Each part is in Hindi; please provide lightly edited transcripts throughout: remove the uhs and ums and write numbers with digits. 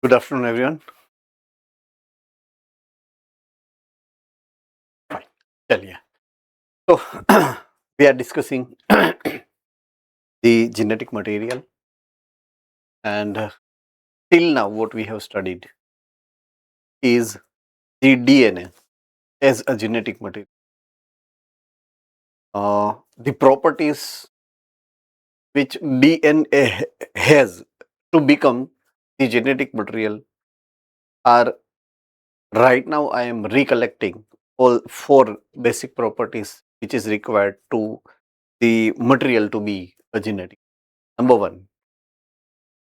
Good afternoon, everyone. Fine. चलिए तो we are discussing the genetic material, and till now what we have studied is the DNA as a genetic material. The properties which DNA has to become the genetic material are, right now I am recollecting all four basic properties which is required to the material to be a genetic. Number one,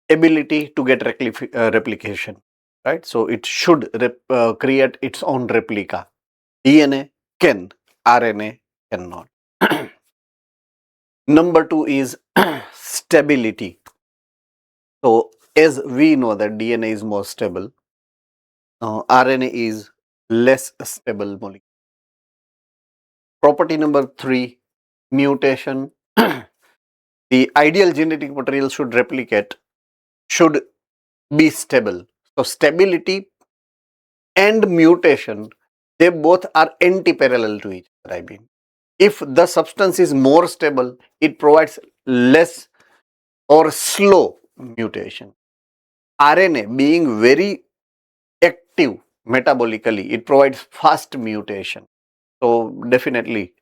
ability to get replication, right? So it should create its own replica. DNA can, RNA cannot. Number two is stability. So as we know that DNA is more stable, RNA is less stable molecule. Property number three, mutation. The ideal genetic material should replicate, should be stable. So stability and mutation, they both are anti-parallel to each other. I mean, if the substance is more stable, it provides less or slow mutation. RNA being very active metabolically, it provides fast mutation. So definitely,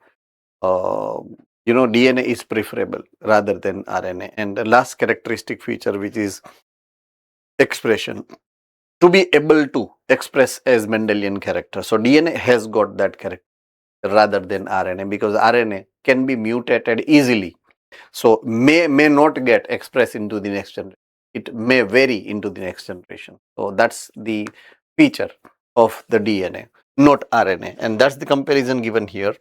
DNA is preferable rather than RNA. And the last characteristic feature, which is expression, to be able to express as Mendelian character. So DNA has got that character rather than RNA, because RNA can be mutated easily. So may not get expressed into the next generation. It may vary into the next generation. So that's the feature of the DNA, not RNA. And that's the comparison given here.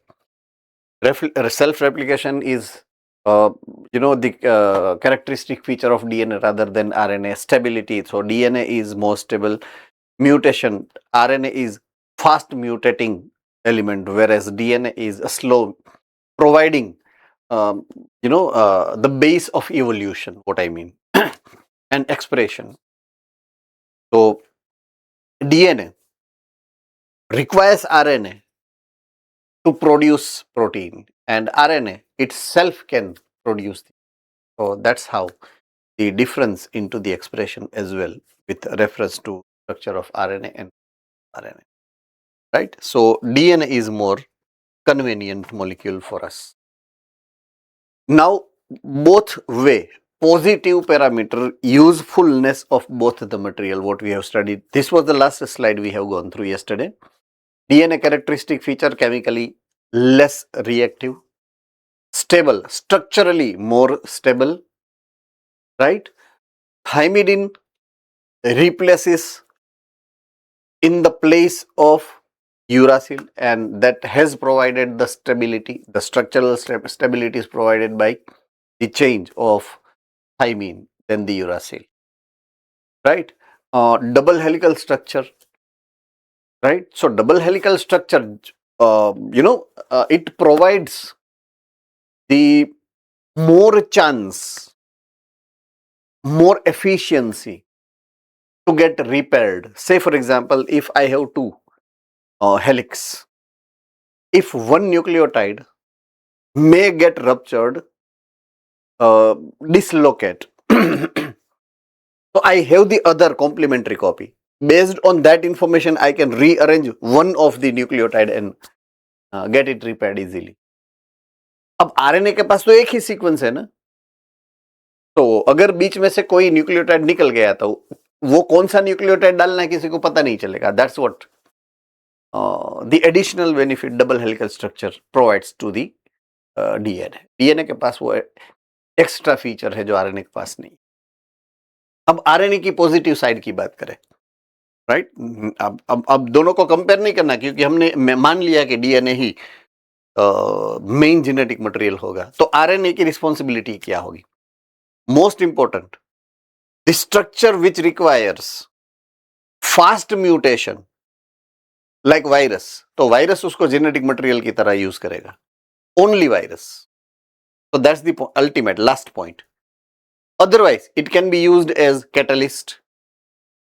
Self-replication is the characteristic feature of DNA rather than RNA. Stability, so DNA is more stable. Mutation, RNA is fast mutating element, whereas DNA is a slow, providing the base of evolution, what I mean, and expression. So DNA requires RNA to produce protein, and RNA itself can produce. So that's how the difference into the expression as well, with reference to structure of RNA and RNA, right? So DNA is more convenient molecule for us. Now, both way, positive parameter, usefulness of both the material, what we have studied. This was the last slide we have gone through yesterday. DNA characteristic feature, chemically less reactive, stable, structurally more stable, right? Thymidine replaces in the place of uracil, and that has provided the stability. The structural stability is provided by the change of thymine than the uracil, right? Double helical structure, right? So double helical structure, it provides the more chance, more efficiency to get repaired. Say for example, if I have two helix, if one nucleotide may get ruptured, dislocate. So I have the other complementary copy. Based on that information, I can rearrange one of the nucleotide and get it repaired easily. अब आरएनए के पास तो एक ही सीक्वेंस है ना, तो अगर बीच में से कोई न्यूक्लियोटाइड निकल गया तो वो कौन सा न्यूक्लियोटाइड डालना है किसी को पता नहीं चलेगा. That's what the additional benefit double helical structure provides to the DNA. DNA के पास वो एक्स्ट्रा फीचर है जो आरएनए के पास नहीं. अब आरएनए की पॉजिटिव साइड की बात करें, राइट? अब दोनों को कंपेयर नहीं करना, क्योंकि हमने मान लिया कि डीएनए ही मेन जेनेटिक मटेरियल होगा. तो आरएनए की रिस्पॉन्सिबिलिटी क्या होगी? Most important, the structure which requires fast mutation, like virus. तो वायरस उसको जेनेटिक मटेरियल की तरह यूज करेगा, only virus. So that's the ultimate last point. Otherwise, it can be used as catalyst,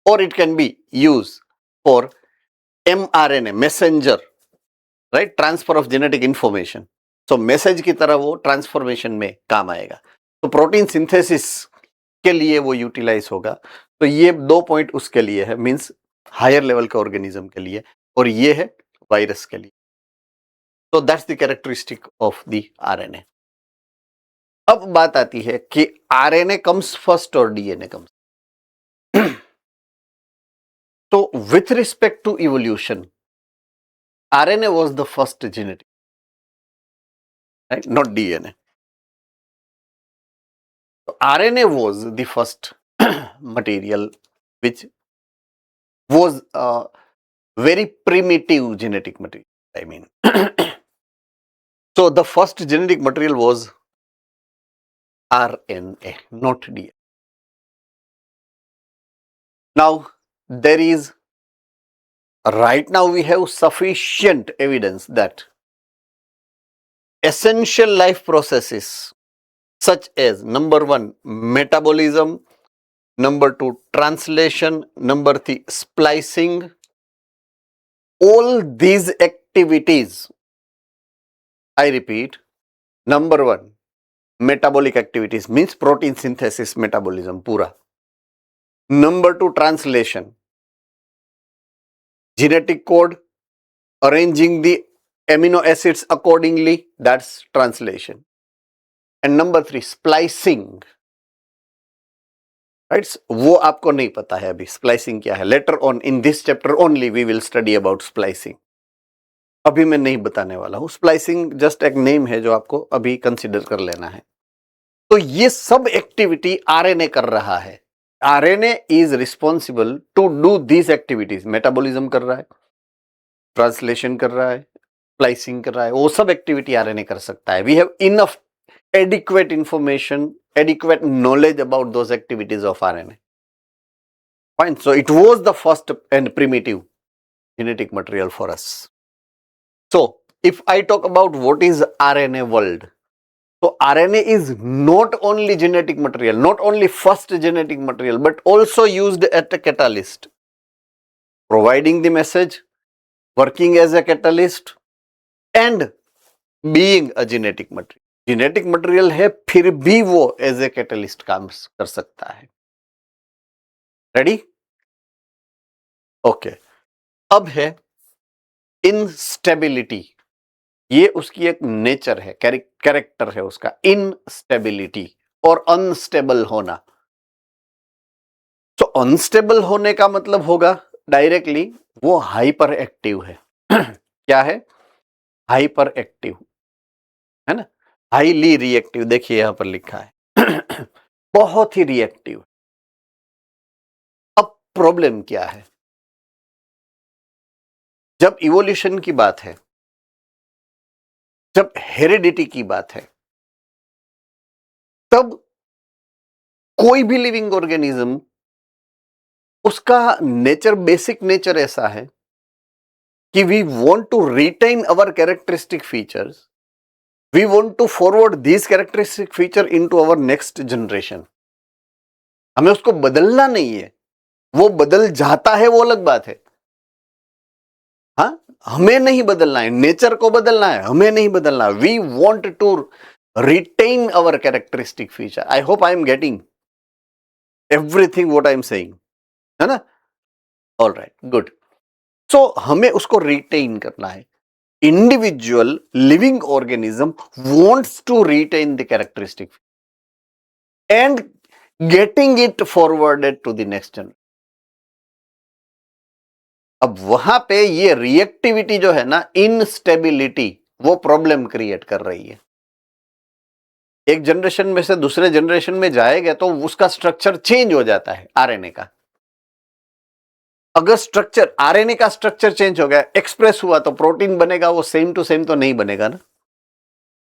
or it can be used for mRNA, messenger, right? Transfer of genetic information. So message की तरह वो ट्रांसफॉर्मेशन में काम आएगा. तो प्रोटीन सिंथेसिस के लिए वो यूटिलाइज होगा. तो ये 2 पॉइंट उसके लिए है, मींस हायर लेवल के ऑर्गेनिज्म के लिए, और ये है वायरस के लिए. तो that's the characteristic of the RNA. अब बात आती है कि आरएनए कम्स फर्स्ट और डीएनए कम्स. तो with respect to evolution, RNA was the first genetic, right? Not DNA. So RNA was the first material which was a very primitive genetic material. I mean, so the first genetic material was RNA, not DNA. Now there is, right now we have sufficient evidence that essential life processes such as number 1 metabolism, number 2 translation, number 3 splicing, all these activities, I repeat, number 1 metabolic activities means protein synthesis, metabolism pura. Number 2 translation, genetic code, arranging the amino acids accordingly, that's translation. And number 3 splicing, right? वो आपको नहीं पता है अभी splicing क्या है. Later on in this chapter only we will study about splicing. अभी मैं नहीं बताने वाला हूं. स्प्लाइसिंग जस्ट एक नेम है जो आपको अभी कंसिडर कर लेना है. तो ये सब एक्टिविटी आरएनए कर रहा है. RNA is responsible to do these activities. Metabolism कर रहा है, ट्रांसलेशन कर रहा है, स्प्लाइसिंग कर रहा है, वो सब एक्टिविटी आरएनए कर सकता है. We have enough adequate information, adequate knowledge about those activities of RNA. Fine. So it was the first and primitive genetic material for us. So if I talk about what is RNA world, so RNA is not only genetic material, not only first genetic material, but also used as a catalyst, providing the message, working as a catalyst, and being a genetic material. Genetic material है फिर भी वो एज ए कैटलिस्ट काम कर सकता है. रेडी? ओके. अब है इनस्टेबिलिटी. ये उसकी एक नेचर है, कैरेक्टर है उसका, इनस्टेबिलिटी और अनस्टेबल होना. तो अनस्टेबल होने का मतलब होगा डायरेक्टली वो हाइपर एक्टिव है. क्या है? हाइपर एक्टिव है ना. हाईली रिएक्टिव, देखिए यहां पर लिखा है. बहुत ही रिएक्टिव. अब प्रॉब्लम क्या है? जब इवोल्यूशन की बात है, जब हेरिडिटी की बात है, तब कोई भी लिविंग ऑर्गेनिज्म, उसका नेचर, बेसिक नेचर ऐसा है कि we want to retain our characteristic features, we want to forward these characteristic feature into our next generation. हमें उसको बदलना नहीं है. वो बदल जाता है वो अलग बात है. हाँ, हमें नहीं बदलना है. नेचर को बदलना है, हमें नहीं बदलना है. We want to retain our characteristic feature. I hope I am getting everything what I am saying. है ना? All right, good. So हमें उसको retain करना है. Individual living organism wants to retain the characteristic and getting it forwarded to the next generation. अब वहां पे ये रिएक्टिविटी जो है ना, इनस्टेबिलिटी, वो प्रॉब्लम क्रिएट कर रही है. एक जनरेशन में से दूसरे जनरेशन में जाएगा तो उसका स्ट्रक्चर चेंज हो जाता है आरएनए का. अगर स्ट्रक्चर, आरएनए का स्ट्रक्चर चेंज हो गया, एक्सप्रेस हुआ, तो प्रोटीन बनेगा वो सेम टू सेम तो नहीं बनेगा ना.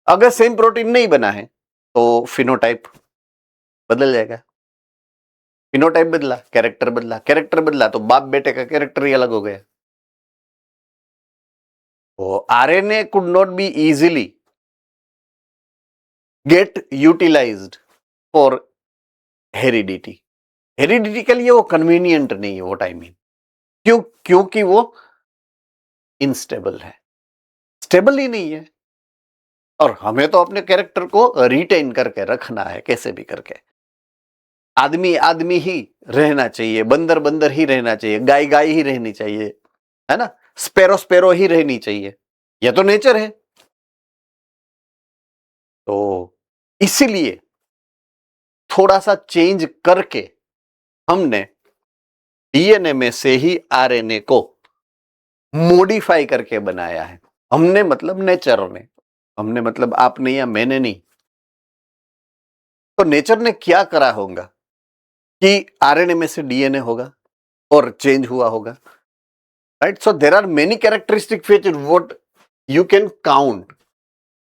अगर सेम प्रोटीन नहीं बना है तो फिनोटाइप बदल जाएगा. फिनोटाइप बदला, कैरेक्टर बदला, कैरेक्टर बदला तो बाप बेटे का कैरेक्टर ही अलग हो गया. तो RNA could not be easily get utilized for heredity. Hereditarily वो कन्वीनियंट नहीं है, व्हाट आई मीन। क्योंकि वो इनस्टेबल है, स्टेबल ही नहीं है। और हमें तो अपने कैरेक्टर को रिटेन करके रखना है कैसे भी करके। आदमी आदमी ही रहना चाहिए, बंदर बंदर ही रहना चाहिए, गाय गाय ही रहनी चाहिए, है ना, स्पैरो स्पैरो ही रहनी चाहिए, यह तो नेचर है। तो इसीलिए थोड़ा सा चेंज करके हमने डीएनए में से ही आरएनए को मॉडिफाई करके बनाया है। हमने मतलब नेचर ने, हमने मतलब आपने या मैंने नहीं। तो नेचर ने क्या करा होगा कि आरएनए में से डीएनए होगा और चेंज हुआ होगा, right. So there are many characteristic feature what you can count,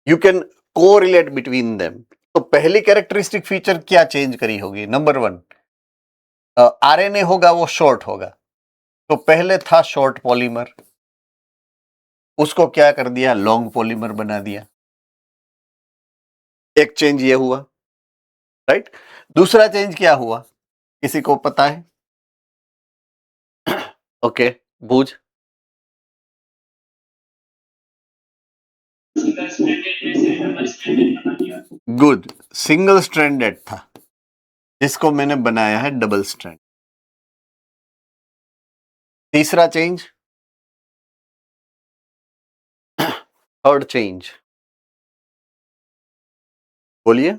you can correlate between them. तो पहली कैरेक्टरिस्टिक फीचर क्या चेंज करी होगी? नंबर 1, आरएनए होगा वो शॉर्ट होगा। तो पहले था शॉर्ट पॉलीमर, उसको क्या कर दिया, लॉन्ग पॉलीमर बना दिया। एक चेंज ये हुआ, राइट। दूसरा चेंज क्या हुआ, किसी को पता है? ओके, बूझ। गुड, सिंगल स्ट्रैंडेड था, जिसको मैंने बनाया है डबल स्ट्रैंड। तीसरा चेंज, थर्ड चेंज, बोलिए।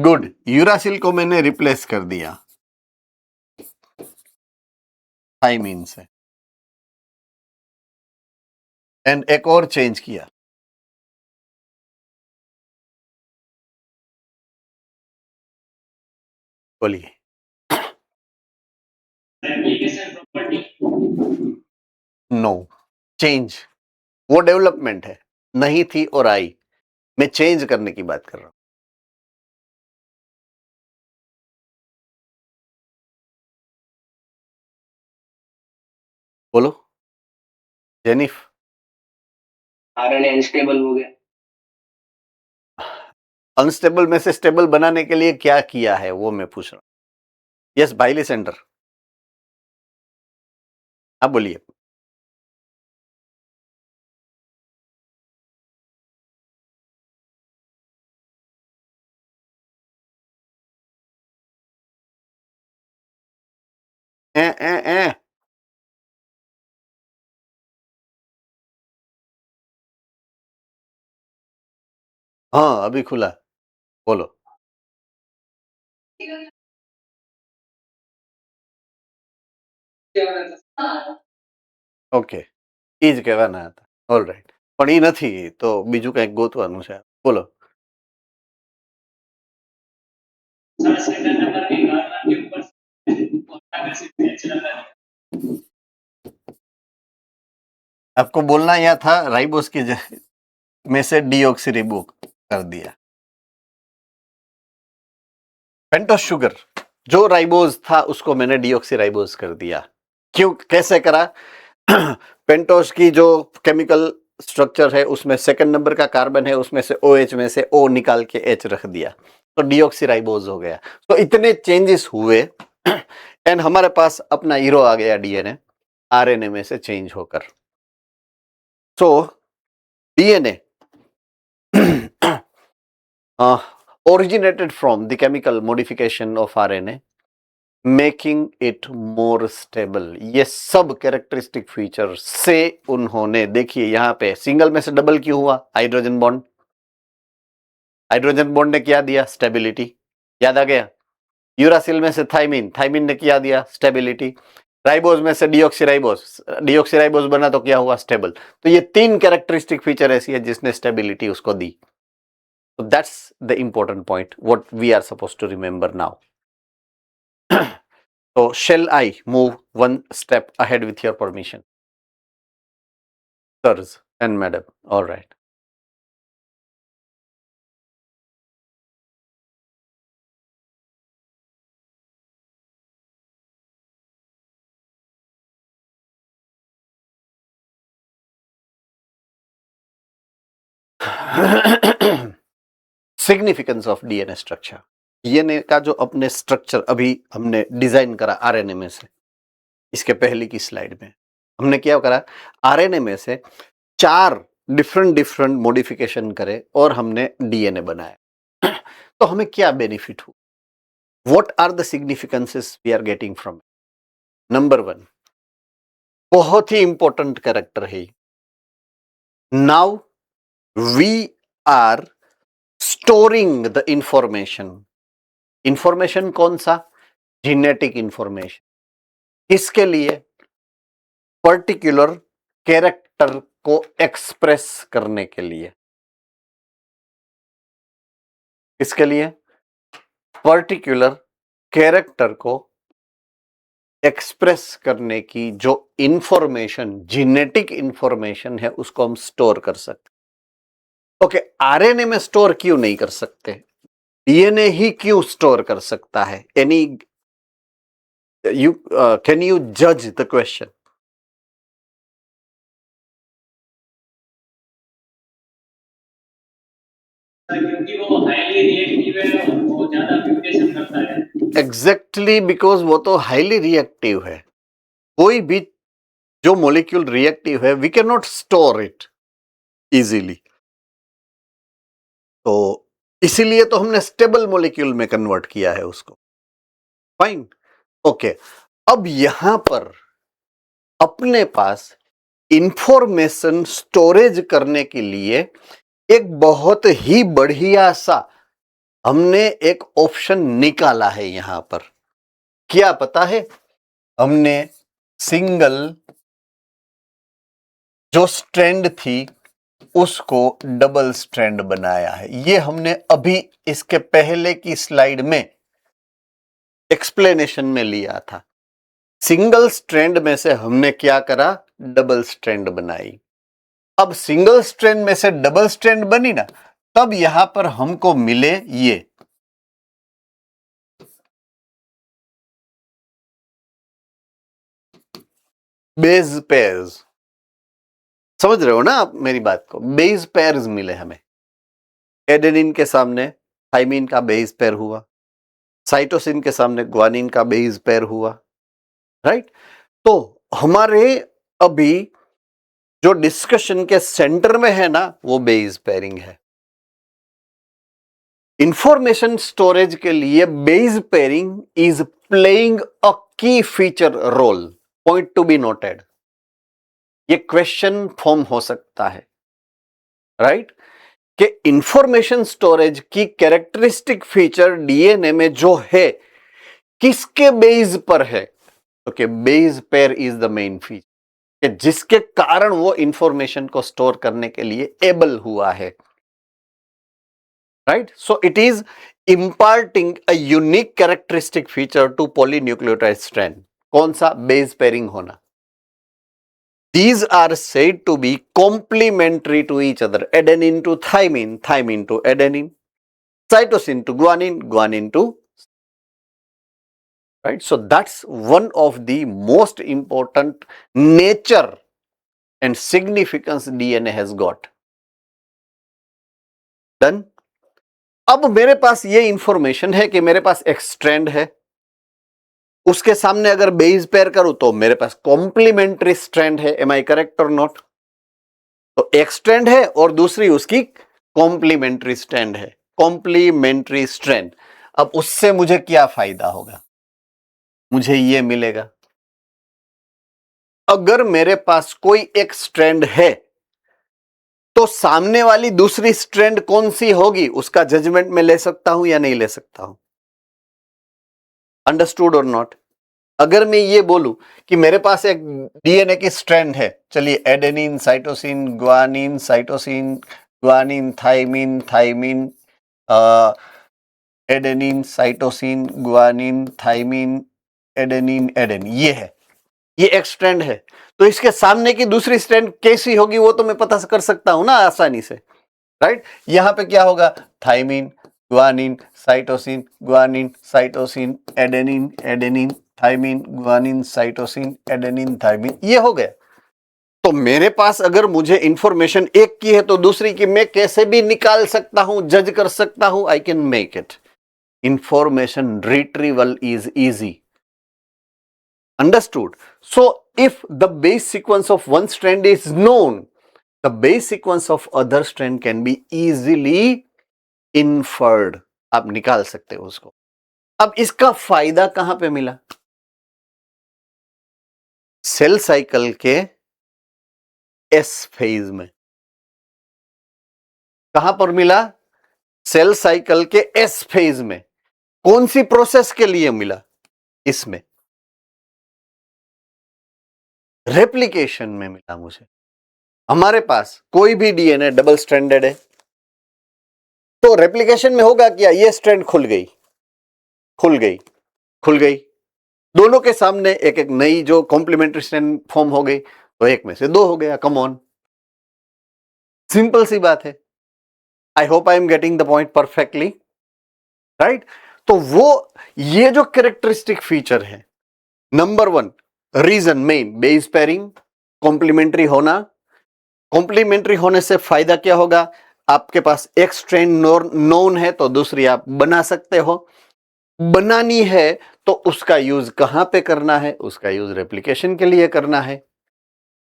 गुड, यूरासिल को मैंने रिप्लेस कर दिया थाइमीन से, एंड एक और चेंज किया, बोलिए। नो चेंज, वो डेवलपमेंट है, नहीं थी और आई। मैं चेंज करने की बात कर रहा हूं। बोलो जेनिफ। आरएनए अनस्टेबल हो गया। अनस्टेबल में से स्टेबल बनाने के लिए क्या किया है वो मैं पूछ रहा हूं। यस बाइली सेंटर, आप बोलिए। ए, ए, ए, हाँ अभी खुला, बोलो। ઓકે, એ જ કહેવાના હતા, ઓલરાઈટ, પણ એ નથી તો બીજું કંઈક ગોતવાનું છે, બોલો। आपको बोलना यह था राइबोस की में से डीऑक्सीरिबो कर दिया। पेंटोस शुगर, जो राइबोस था उसको मैंने डीऑक्सीराइबोस कर दिया। क्यों, कैसे करा? पेंटोस की जो केमिकल स्ट्रक्चर है उसमें सेकंड नंबर का कार्बन है, उसमें से OH में से O निकाल के H रख दिया, तो डीऑक्सीराइबोस हो गया। तो इतने चेंजेस हुए एंड हमारे पास अपना हीरो आ गया डीएनए, आरएनए में से चेंज होकर। So DNA originated from the chemical modification of RNA, making it more stable. ये सब कैरेक्टरिस्टिक फीचर से उन्होंने, देखिए यहां पे सिंगल में से डबल क्यों हुआ? हाइड्रोजन बॉन्ड, हाइड्रोजन बॉन्ड ने क्या दिया? स्टेबिलिटी, याद आ गया। यूरासिल में से थाइमीन, थाइमीन ने क्या दिया? स्टेबिलिटी। राइबोज में से डीऑक्सीराइबोस, डीऑक्सीराइबोस बना तो क्या हुआ? स्टेबल। तो ये तीन कैरेक्टरिस्टिक फीचर ऐसी है जिसने स्टेबिलिटी उसको दी। So that's the important point what we are supposed to remember now. So shall I move one step ahead with your permission, sirs and madam? All right. Significance of DNA structure. DNA का जो अपने स्ट्रक्चर अभी हमने डिजाइन करा आरएनए में से, इसके पहले की स्लाइड में हमने क्या करा, आरएनए में से 4 डिफरेंट मॉडिफिकेशन करे और हमने डीएनए बनाया। तो हमें क्या बेनिफिट हुआ? What are the significances we are getting from? Number 1, बहुत ही इंपॉर्टेंट कैरेक्टर है, now we are storing the information. Information कौन सा? Genetic information. किसके लिए? पर्टिकुलर कैरेक्टर को एक्सप्रेस करने के लिए। किसके लिए? पर्टिकुलर कैरेक्टर को एक्सप्रेस करने की जो इंफॉर्मेशन, जेनेटिक इंफॉर्मेशन है, उसको हम स्टोर कर सकते। ओके, आरएनए में स्टोर क्यों नहीं कर सकते? डीएनए ही क्यों स्टोर कर सकता है? एनी यू कैन यू जज द क्वेश्चन? क्योंकि वो हाईली रिएक्टिव है और वो ज्यादा म्यूटेशन करता है। एग्जैक्टली, बिकॉज वो तो हाईली रिएक्टिव है। कोई भी जो मॉलिक्यूल रिएक्टिव है, we can not store it easily. तो इसीलिए तो हमने स्टेबल मॉलिक्यूल में कन्वर्ट किया है उसको। Fine, okay. अब यहां पर अपने पास इंफॉर्मेशन स्टोरेज करने के लिए एक बहुत ही बढ़िया सा हमने एक ऑप्शन निकाला है। यहां पर क्या पता है? हमने सिंगल जो स्ट्रैंड थी उसको डबल स्ट्रैंड बनाया है। ये हमने अभी इसके पहले की स्लाइड में एक्सप्लेनेशन में लिया था। सिंगल स्ट्रैंड में से हमने क्या करा? डबल स्ट्रैंड बनाई। अब सिंगल स्ट्रैंड में से डबल स्ट्रैंड बनी ना, तब यहां पर हमको मिले ये बेस पेयर्स। समझ रहे हो ना आप मेरी बात को? बेस पेयर्स मिले हमें। एडेनिन के सामने थाइमिन का बेस पेयर हुआ, साइटोसिन के सामने ग्वानिन का बेस पेयर हुआ, राइट? तो हमारे अभी जो डिस्कशन के सेंटर में है ना, वो बेस पेयरिंग है। इंफॉर्मेशन स्टोरेज के लिए base pairing is playing a key feature role. Point to be noted. ये क्वेश्चन फॉर्म हो सकता है, राइट? कि इंफॉर्मेशन स्टोरेज की कैरेक्टरिस्टिक फीचर डीएनए में जो है, किसके बेस पर है? Okay, base pair is the main feature, जिसके कारण वो इंफॉर्मेशन को स्टोर करने के लिए एबल हुआ है, right? So it is imparting a unique characteristic feature to polynucleotide strand. कौन सा? बेस पेयरिंग होना। These are said to be complementary to each other. Adenine to thymine, thymine to adenine, cytosine to guanine, guanine to, right? So that's one of the most important nature and significance DNA has got. Done? अब मेरे पास ये इंफॉर्मेशन है कि मेरे पास एक स्ट्रैंड है, उसके सामने अगर बेस पेयर करूं तो मेरे पास कॉम्प्लीमेंट्री स्ट्रैंड है। एम आई करेक्ट और नॉट? तो एक स्ट्रैंड है और दूसरी उसकी कॉम्प्लीमेंट्री स्ट्रैंड है, कॉम्प्लीमेंट्री स्ट्रैंड। अब उससे मुझे क्या फायदा होगा? मुझे ये मिलेगा, अगर मेरे पास कोई एक स्ट्रैंड है तो सामने वाली दूसरी स्ट्रैंड कौन सी होगी, उसका जजमेंट मैं ले सकता हूं या नहीं ले सकता हूं? Understood or not? अगर मैं ये बोलूं कि मेरे पास एक डीएनए की स्ट्रैंड है, चलिए adenine, cytosine, guanine, cytosine, guanine, thymine, thymine, adenine, cytosine, guanine, thymine, adenine, adenine, ये है, ये एक स्ट्रैंड है। तो इसके सामने की दूसरी स्ट्रैंड कैसी होगी वो तो मैं पता कर सकता हूं ना आसानी से, राइट? यहां पे क्या होगा? Thymine, guanine, cytosine, guanine, cytosine, adenine, adenine, thymine, guanine, cytosine, adenine, thymine, ये हो गया। तो मेरे पास अगर मुझे इंफॉर्मेशन एक की है तो दूसरी की मैं कैसे भी निकाल सकता हूं, जज कर सकता हूं. I can make it. Information retrieval is easy. Understood? So, if the base sequence of one strand is known, the base sequence of other strand can be easily inferred. आप निकाल सकते हो उसको. अब इसका फायदा कहां पे मिला? सेल साइकिल के एस फेज में. कहां पर मिला? सेल साइकिल के एस फेज में. कौन सी प्रोसेस के लिए मिला? इसमें रेप्लिकेशन में मिला मुझे. हमारे पास कोई भी डीएनए डबल स्ट्रैंडेड है तो रेप्लिकेशन में होगा क्या? ये स्ट्रैंड खुल गई, खुल गई, खुल गई. दोनों के सामने एक एक नई जो कॉम्प्लीमेंट्री स्ट्रैंड फॉर्म हो गई तो एक में से दो हो गया. कम ऑन, सिंपल सी बात है. I hope I am getting the point perfectly, right? तो वो ये जो कैरेक्टरिस्टिक फीचर है, number one reason main base pairing, complementary होना. कॉम्प्लीमेंट्री होने से फायदा क्या होगा? आपके पास एक स्ट्रैंड नोन है तो दूसरी आप बना सकते हो. बनानी है तो उसका यूज कहां पे करना है? उसका यूज रेप्लिकेशन के लिए करना है,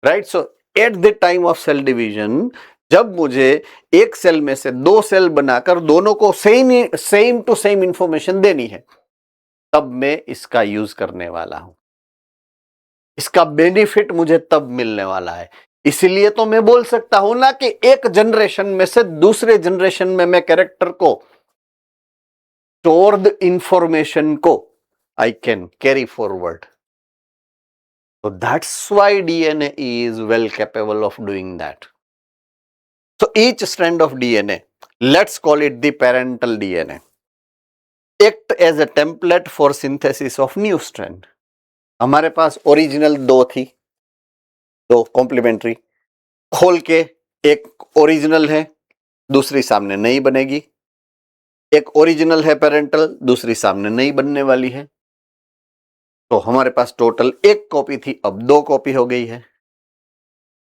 right? So at the time of cell division, जब मुझे एक सेल में से दो सेल बनाकर दोनों को सेम टू सेम इंफॉर्मेशन देनी है, तब मैं इसका यूज करने वाला हूं. इसका बेनिफिट मुझे तब मिलने वाला है. इसीलिए तो मैं बोल सकता हूं ना कि एक जनरेशन में से दूसरे जनरेशन में मैं कैरेक्टर को, stored information को I can carry forward. So that's why DNA is well capable of doing that. So each strand of DNA, let's call it the parental DNA, act as a template for synthesis of new strand. हमारे पास ओरिजिनल दो थी, दो कॉम्प्लीमेंट्री. खोल के एक ओरिजिनल है, दूसरी सामने नहीं बनेगी. एक ओरिजिनल है पेरेंटल, दूसरी सामने नहीं बनने वाली है. तो हमारे पास टोटल एक कॉपी थी, अब दो कॉपी हो गई है.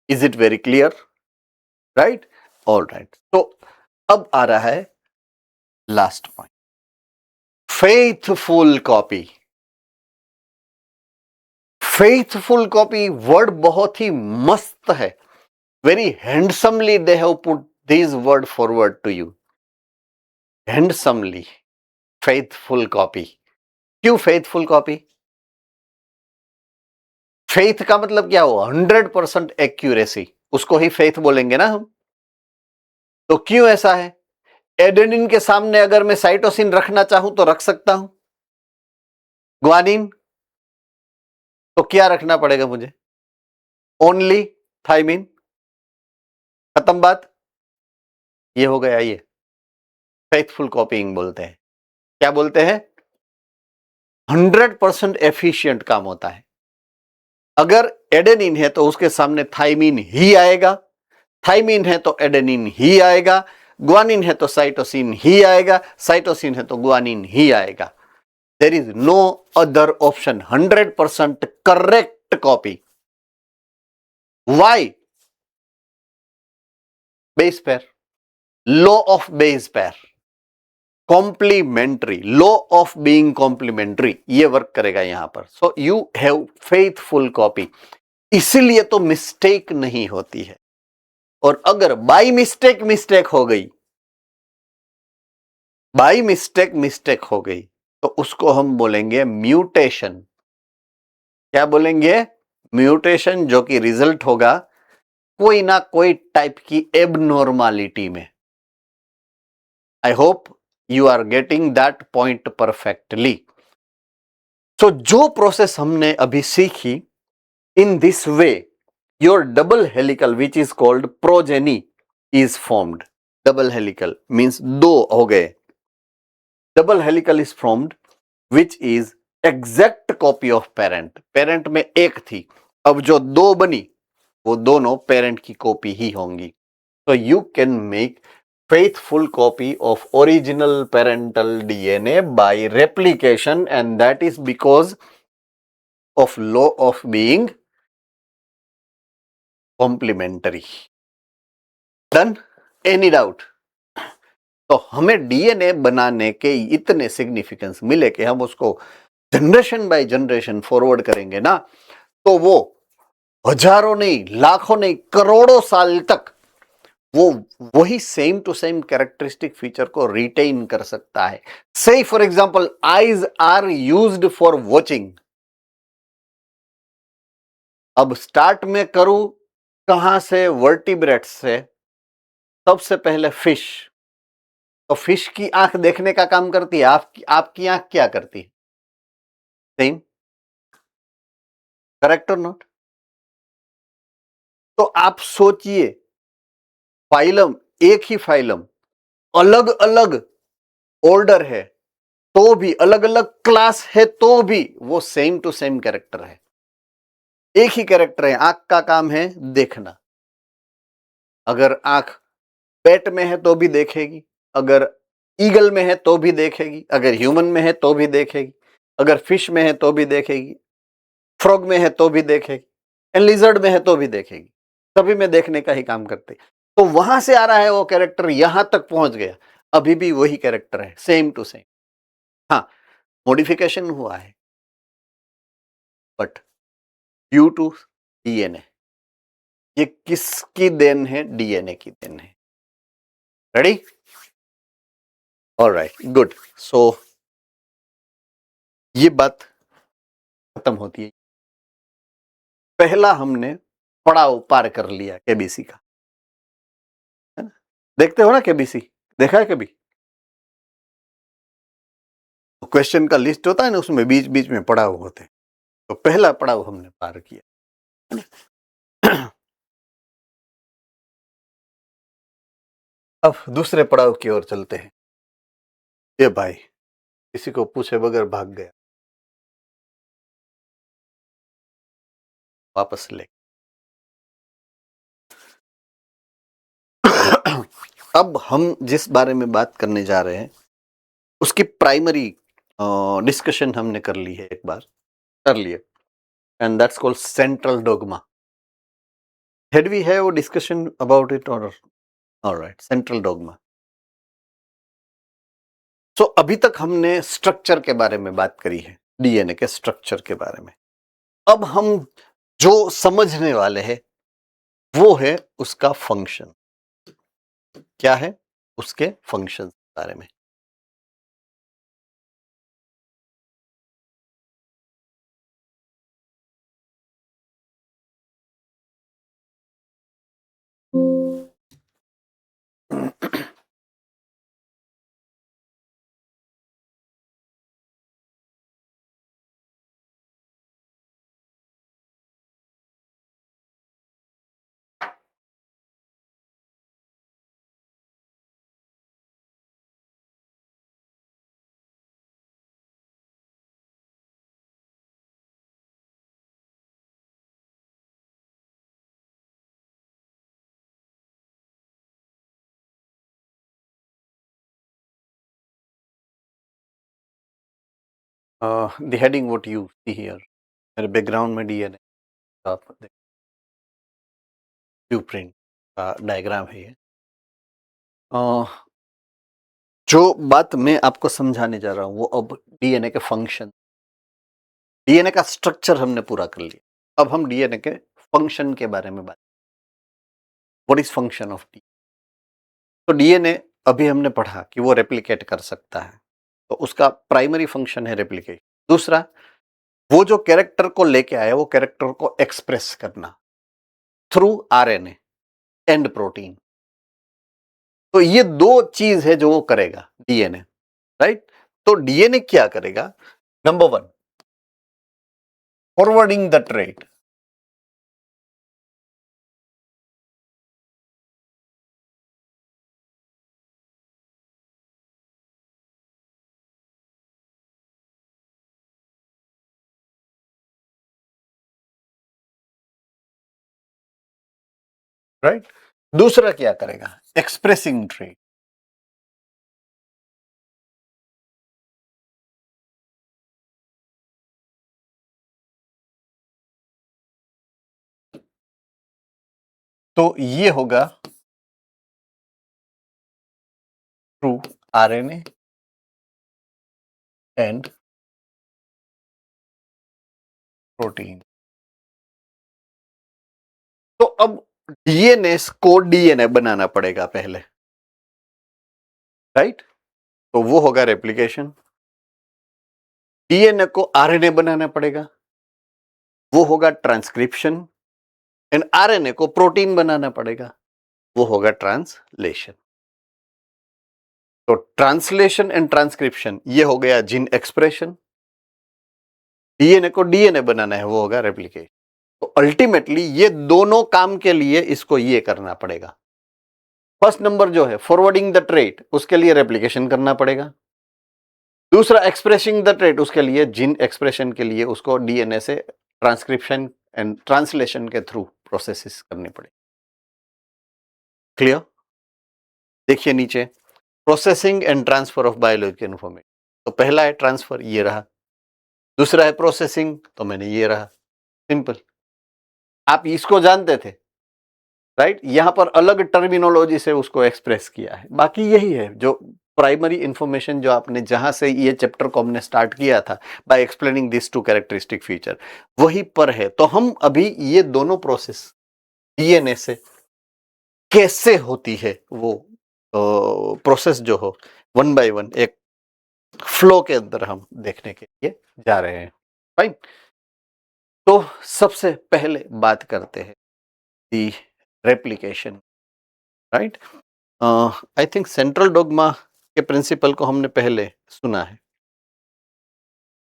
Is it very clear? Right? All right. तो अब आ रहा है last point, faithful copy. Faithful copy word बहुत ही मस्त है. Very handsomely they have put this word forward to you. Handsomely faithful copy. क्यों फेथफुल कॉपी? फेथ का मतलब क्या हुआ? 100% एक्यूरेसी. उसको ही फेथ बोलेंगे ना हम. तो क्यों ऐसा है? एडेनिन के सामने अगर मैं साइटोसिन रखना चाहूं तो रख सकता हूं. ग्वानिन तो क्या रखना पड़ेगा मुझे? Only thymine. खत्म बात. ये हो गया. ये फेथफुल कॉपीइंग बोलते हैं. क्या बोलते हैं? 100% एफिशिएंट काम होता है. अगर एडेनिन है तो उसके सामने थाइमिन ही आएगा, थाइमिन है तो एडेनिन ही आएगा, ग्वानिन है तो साइटोसिन ही आएगा, साइटोसिन है तो ग्वानिन ही आएगा. There is no other option. 100% correct copy. Why? Base pair, law of base pair, complementary, law of being complementary, ये वर्क करेगा यहां पर. So you have faithful copy. इसीलिए तो मिस्टेक नहीं होती है. और अगर बाय मिस्टेक हो गई, बाय मिस्टेक हो गई, तो उसको हम बोलेंगे म्यूटेशन. क्या बोलेंगे? म्यूटेशन, जो कि रिजल्ट होगा कोई ना कोई टाइप की एबनॉर्मालिटी में. I hope you are getting that point perfectly. So जो प्रोसेस हमने अभी सीखी, in this way your double helical which is called progeny is formed. Double helical means दो हो गए. Double helical is formed which is exact copy of parent. Parent में एक थी, अब जो दो बनी वो दोनों पेरेंट की कॉपी ही होंगी. So you can make faithful copy of original parental DNA by replication, and that is because of law of being complementary. Done? Any doubt? तो हमें डीएनए बनाने के इतने सिग्निफिकेंस मिले कि हम उसको जनरेशन बाय जनरेशन फॉरवर्ड करेंगे ना, तो वो हजारों नहीं, लाखों नहीं, करोड़ों साल तक वो वही same to same characteristic feature को रिटेन कर सकता है। Say for example, eyes are used for watching. अब स्टार्ट में करूं कहां से? वर्टिब्रेट्स से। सबसे पहले फिश। तो फिश की आंख देखने का काम करती है, आपकी आंख क्या करती है? सेम। करेक्ट और नॉट? तो आप सोचिए, फाइलम, एक ही फाइलम, अलग अलग ऑर्डर है तो भी, अलग अलग क्लास है तो भी वो सेम टू सेम कैरेक्टर है। एक ही कैरेक्टर है, आंख का काम है देखना। अगर आंख पेट में है तो भी देखेगी, अगर ईगल में है तो भी देखेगी, अगर ह्यूमन में है तो भी देखेगी, अगर फिश में है तो भी देखेगी, फ्रॉग में है तो भी देखेगी, एंड लिजर्ड में है तो भी देखेगी। सभी में देखने का ही काम करते। तो वहां से आ रहा है वो कैरेक्टर, यहां तक पहुंच गया, अभी भी वही कैरेक्टर है, सेम टू सेम। हाँ, मॉडिफिकेशन हुआ है, बट ड्यू टू डीएनए। ये किसकी देन है? डीएनए की देन है। रेडी? Alright, good. सो ये बात खत्म होती है। पहला हमने पड़ाव पार कर लिया केबीसी का, है ना? देखते हो ना केबीसी? देखा है कभी? तो क्वेश्चन का लिस्ट होता है ना, उसमें बीच बीच में पड़ाव होते हैं। तो पहला पड़ाव हमने पार किया, है ना? अब दूसरे पड़ाव की ओर चलते हैं। ये भाई किसी को पूछे बगैर भाग गया, वापस ले। अब हम जिस बारे में बात करने जा रहे हैं उसकी प्राइमरी डिस्कशन हमने कर ली है, एक बार कर लिए, and that's called central dogma. Had we have a discussion about it or all right, central dogma. So अभी तक हमने स्ट्रक्चर के बारे में बात करी है, डीएनए के स्ट्रक्चर के बारे में। अब हम जो समझने वाले हैं वो है उसका फंक्शन। क्या है? उसके फंक्शन के बारे में। The heading what you see here, मेरे बैकग्राउंड में डीएनए का ब्लूप्रिंट का डायग्राम है ये। जो बात मैं आपको समझाने जा रहा हूं वो अब डीएनए के फंक्शन, डीएनए का स्ट्रक्चर हमने पूरा कर लिया। अब हम डीएनए के फंक्शन के बारे में बात, what is function of D. तो डीएनए अभी हमने पढ़ा कि वो रेप्लिकेट कर सकता है, तो उसका प्राइमरी फंक्शन है रेप्लिकेशन। दूसरा, वो जो कैरेक्टर को लेके आया वो कैरेक्टर को एक्सप्रेस करना थ्रू आरएनए एंड प्रोटीन। तो ये दो चीज है जो वो करेगा डीएनए, राइट? तो डीएनए क्या करेगा? Number one, forwarding the trait. Right? दूसरा क्या करेगा? Expressing trait. तो ये होगा थ्रू आरएनए एंड प्रोटीन। तो अब डीएनए को डीएनए बनाना पड़ेगा पहले, राइट? तो वो होगा रेप्लिकेशन। डीएनए को आरएनए बनाना पड़ेगा, वो होगा ट्रांसक्रिप्शन। एंड आरएनए को प्रोटीन बनाना पड़ेगा, वो होगा ट्रांसलेशन। तो ट्रांसलेशन एंड ट्रांसक्रिप्शन ये हो गया जीन एक्सप्रेशन। डीएनए को डीएनए बनाना है, वो होगा रेप्लिकेशन। तो अल्टीमेटली ये दोनों काम के लिए इसको ये करना पड़ेगा। फर्स्ट नंबर जो है फॉरवर्डिंग द ट्रेट, उसके लिए रेप्लिकेशन करना पड़ेगा। दूसरा एक्सप्रेसिंग द ट्रेट, उसके लिए जीन एक्सप्रेशन के लिए उसको डीएनए से ट्रांसक्रिप्शन एंड ट्रांसलेशन के थ्रू प्रोसेसेस करनी पड़ेगी। क्लियर? देखिए नीचे, processing and transfer of biological information. तो पहला है ट्रांसफर, ये रहा। दूसरा है प्रोसेसिंग, तो मैंने ये रहा। सिंपल। आप इसको जानते थे, राइट? यहां पर अलग टर्मिनोलॉजी से उसको एक्सप्रेस किया है, बाकी यही है जो प्राइमरी इंफॉर्मेशन जो आपने जहां से ये चैप्टर को हमने स्टार्ट किया था by explaining this two characteristic feature, वही पर है। तो हम अभी ये दोनों प्रोसेस डीएनए से कैसे होती है वो प्रोसेस जो हो, वन बाय वन एक फ्लो के अंदर हम देखने के लिए जा रहे हैं। फाइन। तो सबसे पहले बात करते हैं the replication, right? I think central dogma के प्रिंसिपल को हमने पहले सुना है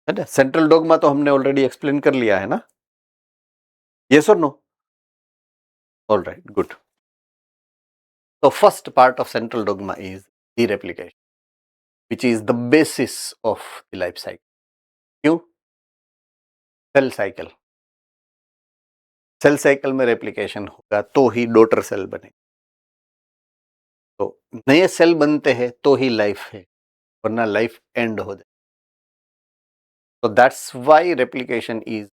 ना? सेंट्रल डोग्मा तो हमने ऑलरेडी एक्सप्लेन कर लिया है ना? यस और नो? All right, good. तो first part of central dogma is the replication, which is the basis of the life cycle. क्यों? Cell cycle. सेल साइकिल में रेप्लिकेशन होगा तो ही डॉटर सेल बने। तो नए सेल बनते हैं तो ही लाइफ है, वरना लाइफ एंड हो जाए। तो that's why replication is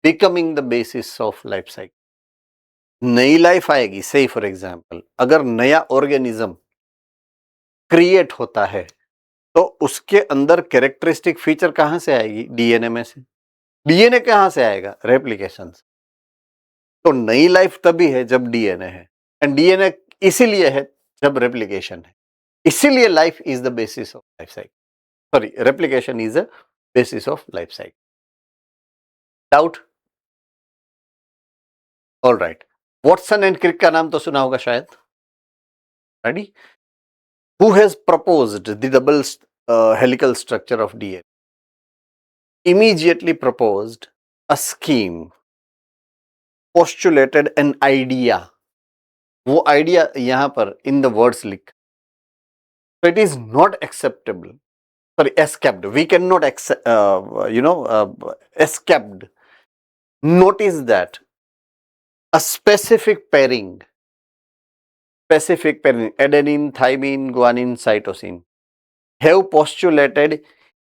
becoming the basis of life cycle. नई लाइफ आएगी, से फॉर एग्जांपल अगर नया ऑर्गेनिज्म क्रिएट होता है तो उसके अंदर कैरेक्टरिस्टिक फीचर कहां से आएगी? डीएनए में से। डीएनए कहां से आएगा? रेप्लिकेशन से। तो नई लाइफ तभी है जब डीएनए है, एंड डीएनए इसीलिए है जब रेप्लिकेशन है। इसीलिए life is the basis of life cycle, sorry replication is the basis of life cycle. Doubt? All right. Watson and Crick का नाम तो सुना होगा शायद, ready? Who has proposed the double helical structure of DNA? Immediately proposed a scheme, postulated an idea. वो आइडिया यहां पर इन द वर्ड्स लिख। So it is not acceptable, sorry, escaped. We cannot accept, escaped. Notice that a specific pairing, adenine, thymine, guanine, cytosine, have postulated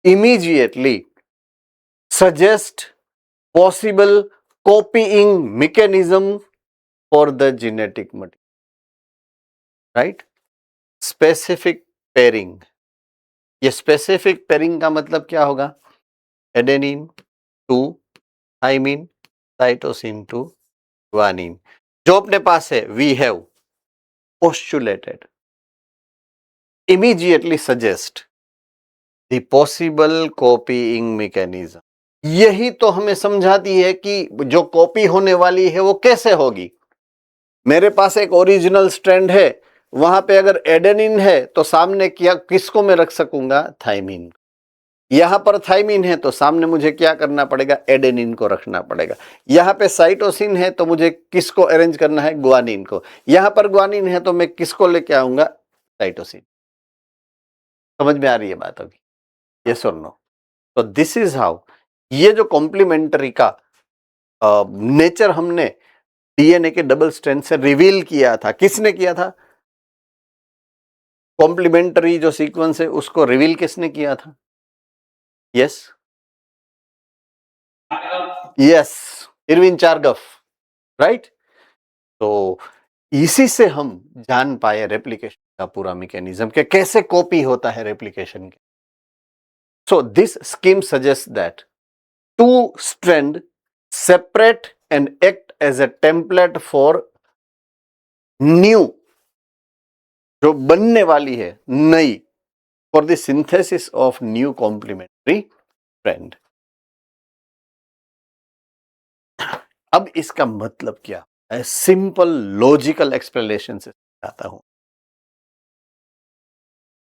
immediately suggest possible copying mechanism for the genetic material, right? Specific pairing. ये स्पेसिफिक पेयरिंग का मतलब क्या होगा? Adenine to thymine, cytosine to guanine, जो अपने पास है we have postulated immediately suggest the possible copying mechanism. यही तो हमें समझाती है कि जो कॉपी होने वाली है वो कैसे होगी। मेरे पास एक ओरिजिनल स्ट्रैंड है, वहां पे अगर एडेनिन है तो सामने क्या किसको मैं रख सकूंगा? थाइमिन। यहां पर थाइमिन है तो सामने मुझे क्या करना पड़ेगा? एडेनिन को रखना पड़ेगा। यहां पे साइटोसिन है तो मुझे किसको अरेंज करना है? ग्वानिन को। यहां पर ग्वानिन है तो मैं किसको लेके आऊंगा? साइटोसिन। समझ में आ रही है बात अभी? यस और नो? तो दिस इज हाउ ये जो कॉम्प्लीमेंट्री का नेचर हमने डीएनए के डबल स्ट्रैंड से रिवील किया था। किसने किया था? कॉम्प्लीमेंट्री जो सीक्वेंस है उसको रिवील किसने किया था? Yes yes, Erwin Chargaff, right? तो इसी से हम जान पाए रेप्लिकेशन का पूरा मैकेनिज्म कि कैसे कॉपी होता है रेप्लिकेशन के. So this scheme suggest that two strand separate and act as a template for new, जो बनने वाली है नई, for the synthesis of new complementary strand. अब इसका मतलब क्या है? सिंपल लॉजिकल एक्सप्लेनेशन से आता हूं.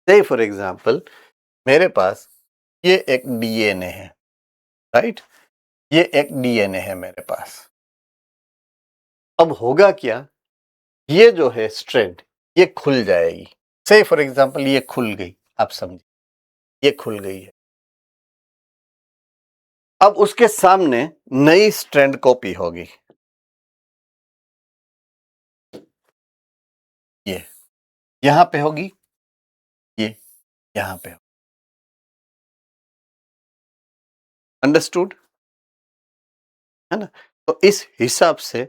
से फॉर एग्जांपल मेरे पास ये एक डीएनए है, राइट. ये एक डीएनए है मेरे पास. अब होगा क्या, ये जो है स्ट्रैंड ये खुल जाएगी. से फॉर एग्जांपल ये खुल गई, आप समझिए ये खुल गई है. अब उसके सामने नई स्ट्रैंड कॉपी होगी. ये यहां पे होगी, ये यहां पे होगी. अंडरस्टूड है ना. तो इस हिसाब से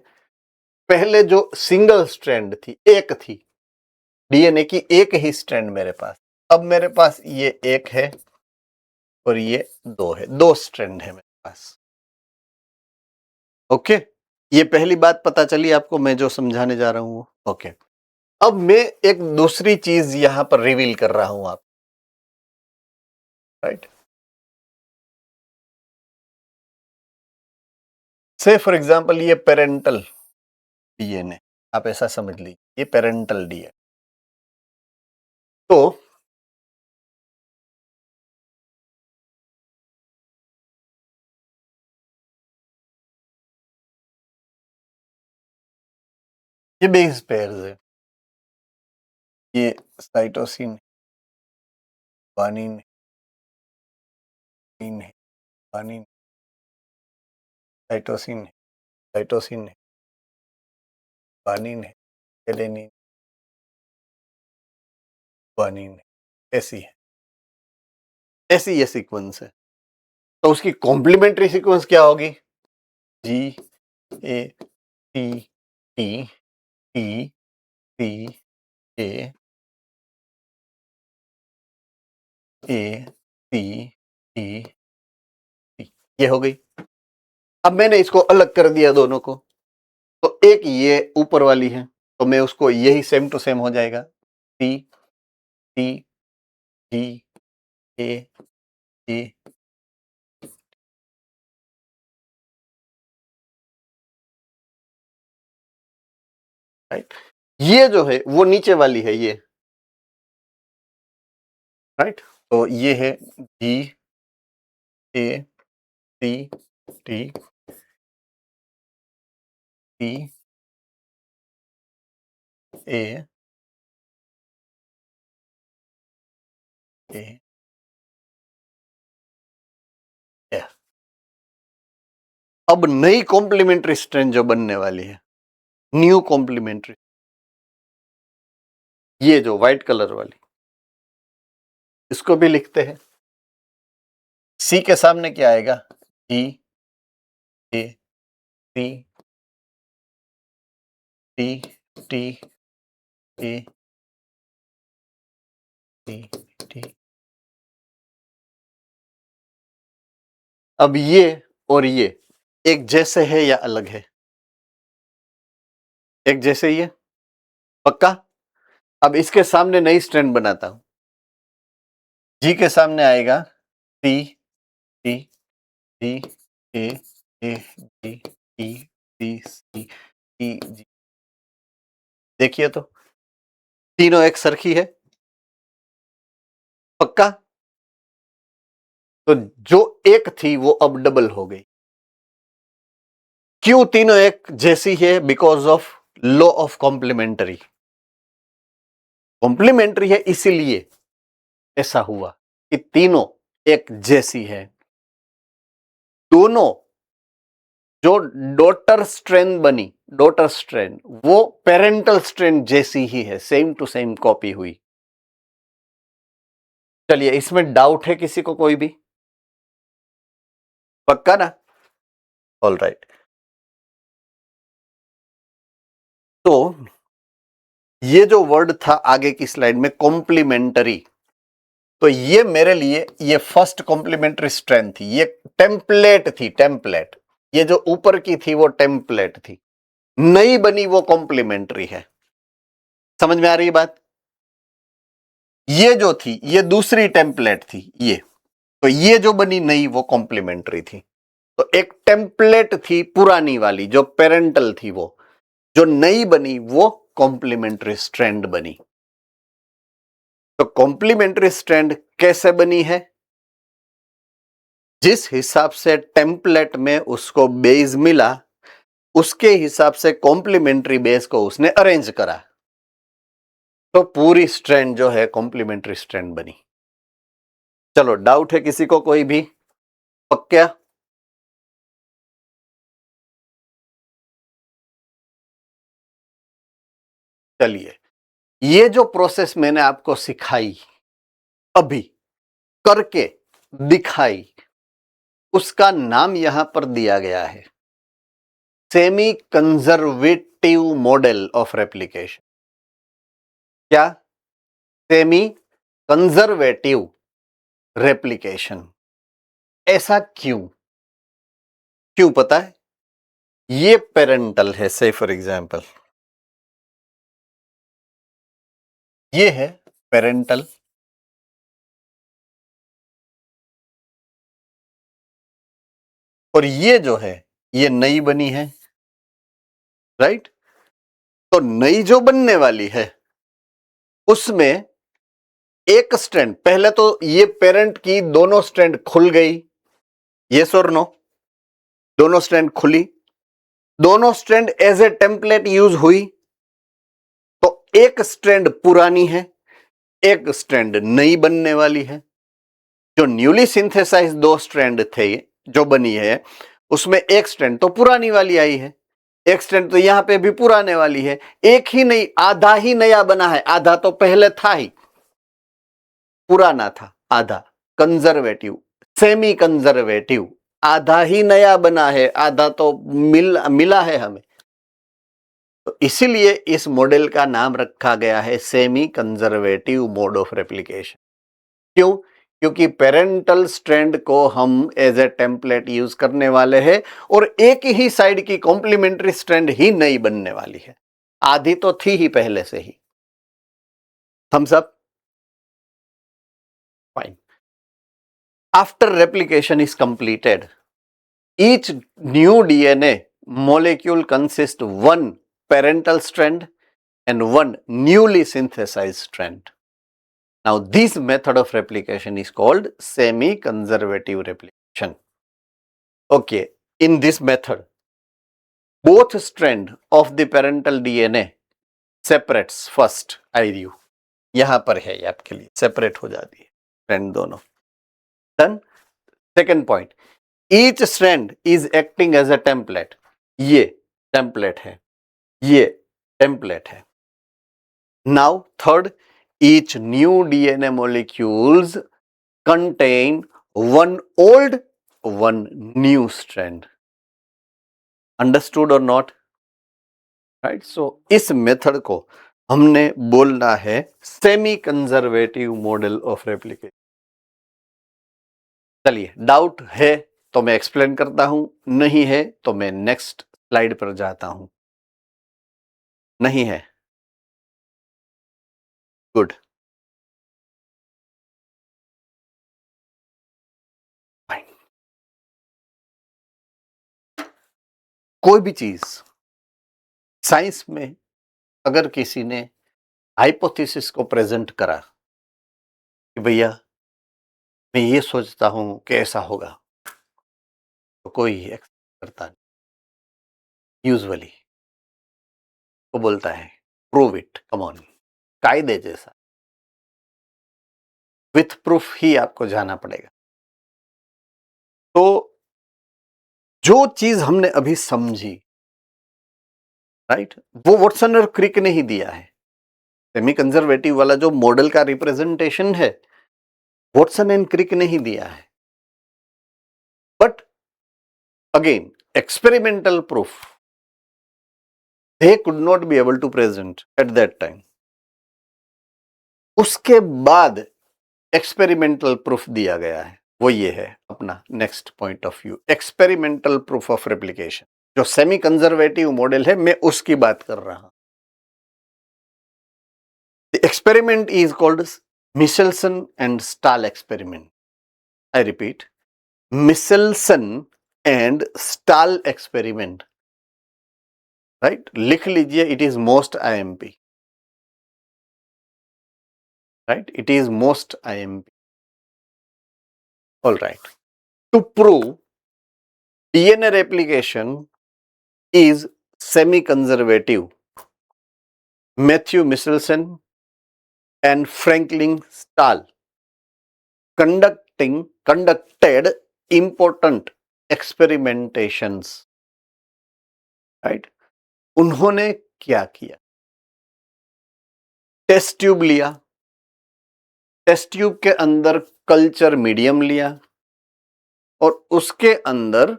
पहले जो सिंगल स्ट्रैंड थी, एक थी डीएनए की, एक ही स्ट्रैंड मेरे पास. अब मेरे पास ये एक है और ये दो है, दो स्ट्रैंड है मेरे पास. ओके, ये पहली बात पता चली आपको, मैं जो समझाने जा रहा हूं. ओके, अब मैं एक दूसरी चीज यहां पर रिवील कर रहा हूं आप, राइट. से फॉर एग्जांपल ये पेरेंटल डीएनए, आप ऐसा समझ लीजिए ये पेरेंटल डीएनए. तो ये बेस पेयर्स है, ये साइटोसिन, ग्वानिन, है, ग्वानिन, साइटोसिन, साइटोसिन है, ग्वानिन है, एडेनिन, ग्वानिन है. ऐसी ये सीक्वेंस है. तो उसकी कॉम्प्लीमेंट्री सीक्वेंस क्या होगी? G A T T T T A A T T T, ये हो गई. अब मैंने इसको अलग कर दिया दोनों को, तो एक ये ऊपर वाली है, तो मैं उसको यही सेम टू सेम हो जाएगा. T T T A A, right. ये जो है वो नीचे वाली है ये, राइट. तो ये है G A T T T A A F. अब नई कॉम्प्लीमेंट्री स्ट्रेंथ जो बनने वाली है, न्यू कॉम्प्लीमेंट्री, ये जो व्हाइट कलर वाली, इसको भी लिखते हैं. सी के सामने क्या आएगा? E A T T T A T T. अब ये और ये एक जैसे है या अलग है? एक जैसे ही है, पक्का. अब इसके सामने नई स्ट्रेंड बनाता हूं. जी के सामने आएगा T T T A A G T T C T G. देखिए तो तीनों एक सरखी है, पक्का. तो जो एक थी वो अब डबल हो गई. क्यों तीनों एक जैसी है? Because of law of complementary. Complementary है इसीलिए ऐसा हुआ कि तीनों एक जैसी है. दोनों जो डॉटर स्ट्रेन बनी, डॉटर स्ट्रेन, वो पेरेंटल स्ट्रेन जैसी ही है, सेम टू सेम कॉपी हुई. चलिए, इसमें डाउट है किसी को कोई भी? पक्का ना? All right. तो ये जो वर्ड था आगे की स्लाइड में कॉम्प्लीमेंटरी, तो ये मेरे लिए ये फर्स्ट कॉम्प्लीमेंट्री स्ट्रेंथ थी, ये टेम्पलेट थी, टेम्पलेट। ये जो ऊपर की थी वो टेम्पलेट थी, नई बनी वो कॉम्प्लीमेंट्री है। समझ में आ रही है बात? ये जो थी ये दूसरी टेम्पलेट थी, ये तो ये जो बनी नई वो कॉम्प्लीमेंट्री थी। तो एक टेम्पलेट थी पुरानी वाली जो पेरेंटल थी, वो जो नई बनी वो कॉम्प्लीमेंट्री स्ट्रैंड बनी। तो कॉम्प्लीमेंट्री स्ट्रैंड कैसे बनी है? जिस हिसाब से टेम्पलेट में उसको बेस मिला उसके हिसाब से कॉम्प्लीमेंट्री बेस को उसने अरेंज करा, तो पूरी स्ट्रैंड जो है कॉम्प्लीमेंट्री स्ट्रैंड बनी। चलो, डाउट है किसी को कोई भी? पक्का? चलिए, ये जो प्रोसेस मैंने आपको सिखाई, अभी करके दिखाई, उसका नाम यहां पर दिया गया है semi conservative model of replication. क्या? Semi conservative replication. ऐसा क्यों? क्यों पता है? ये पेरेंटल है, से फॉर एग्जांपल ये है पेरेंटल, और ये जो है ये नई बनी है, राइट? तो नई जो बनने वाली है उसमें एक स्ट्रैंड, पहले तो ये पेरेंट की दोनों स्ट्रैंड खुल गई, यस और नो? दोनों स्ट्रैंड खुली, दोनों strand as a template use हुई, तो एक स्ट्रैंड पुरानी है, एक स्ट्रैंड नई बनने वाली है। जो न्यूली सिंथेसाइज दो स्ट्रैंड थे जो बनी है, उसमें एक स्ट्रैंड तो पुरानी वाली आई है, एक स्ट्रैंड तो यहां पे भी पुराने वाली है। एक ही नहीं, आधा ही नया बना है, आधा तो पहले था ही, पुराना था आधा। कंजर्वेटिव, सेमी कंजर्वेटिव, आधा ही नया बना है, आधा तो मिला है हमें। तो इसीलिए इस मॉडल का नाम रखा गया है semi conservative mode of replication. क्यों? क्योंकि पेरेंटल स्ट्रैंड को हम एज ए टेम्पलेट यूज करने वाले हैं और एक ही साइड की कॉम्प्लीमेंट्री स्ट्रैंड ही नई बनने वाली है, आधी तो थी ही पहले से ही। हम सब fine. After replication is completed, each new DNA molecule consists one parental strand and one newly synthesized strand. Now, this method of replication is called semi-conservative replication. Okay, in this method, both strand of the parental DNA separates first. IU यहां पर है ये आपके लिए, सेपरेट हो जाती है स्ट्रैंड दोनों। Done. Second point, each strand is acting as a template. ये टेम्पलेट है, ये टेम्पलेट है। Now third, each new DNA molecules contain one old one new strand. Understood or not? Right. So इस मेथड को हमने बोलना है semi conservative model of replication. चलिए, डाउट है तो मैं एक्सप्लेन करता हूं, नहीं है तो मैं नेक्स्ट स्लाइड पर जाता हूं। नहीं है? गुड। फाइन। कोई भी चीज साइंस में अगर किसी ने हाइपोथेसिस को प्रेजेंट करा कि भैया मैं ये सोचता हूं कि ऐसा होगा, तो कोई एक्सेप्ट करता नहीं। यूजुअली वो बोलता है प्रूव इट, कम ऑन, कायदे जैसा, विथ प्रूफ ही आपको जाना पड़ेगा। तो जो चीज हमने अभी समझी, राइट, वो वॉटसन और क्रिक ने ही दिया है। सेमी कंजर्वेटिव वाला जो मॉडल का रिप्रेजेंटेशन है, वॉटसन एंड क्रिक ने ही दिया है। But again, experimental proof they could not be able to present at that time. उसके बाद एक्सपेरिमेंटल प्रूफ दिया गया है, वो ये है अपना next point of view, experimental proof of replication. जो सेमी कंजर्वेटिव मॉडल है, मैं उसकी बात कर रहा हूं। The experiment is called Meselson and Stahl experiment. I repeat, Meselson and Stahl experiment. Right, लिख लीजिए, it is most IMP. Right, it is most IMP. All right, to prove DNA replication is semi-conservative, Matthew Michelson and Franklin Stahl conducted important experimentations. Right? उन्होंने क्या किया? टेस्ट ट्यूब लिया, टेस्ट ट्यूब के अंदर कल्चर मीडियम लिया और उसके अंदर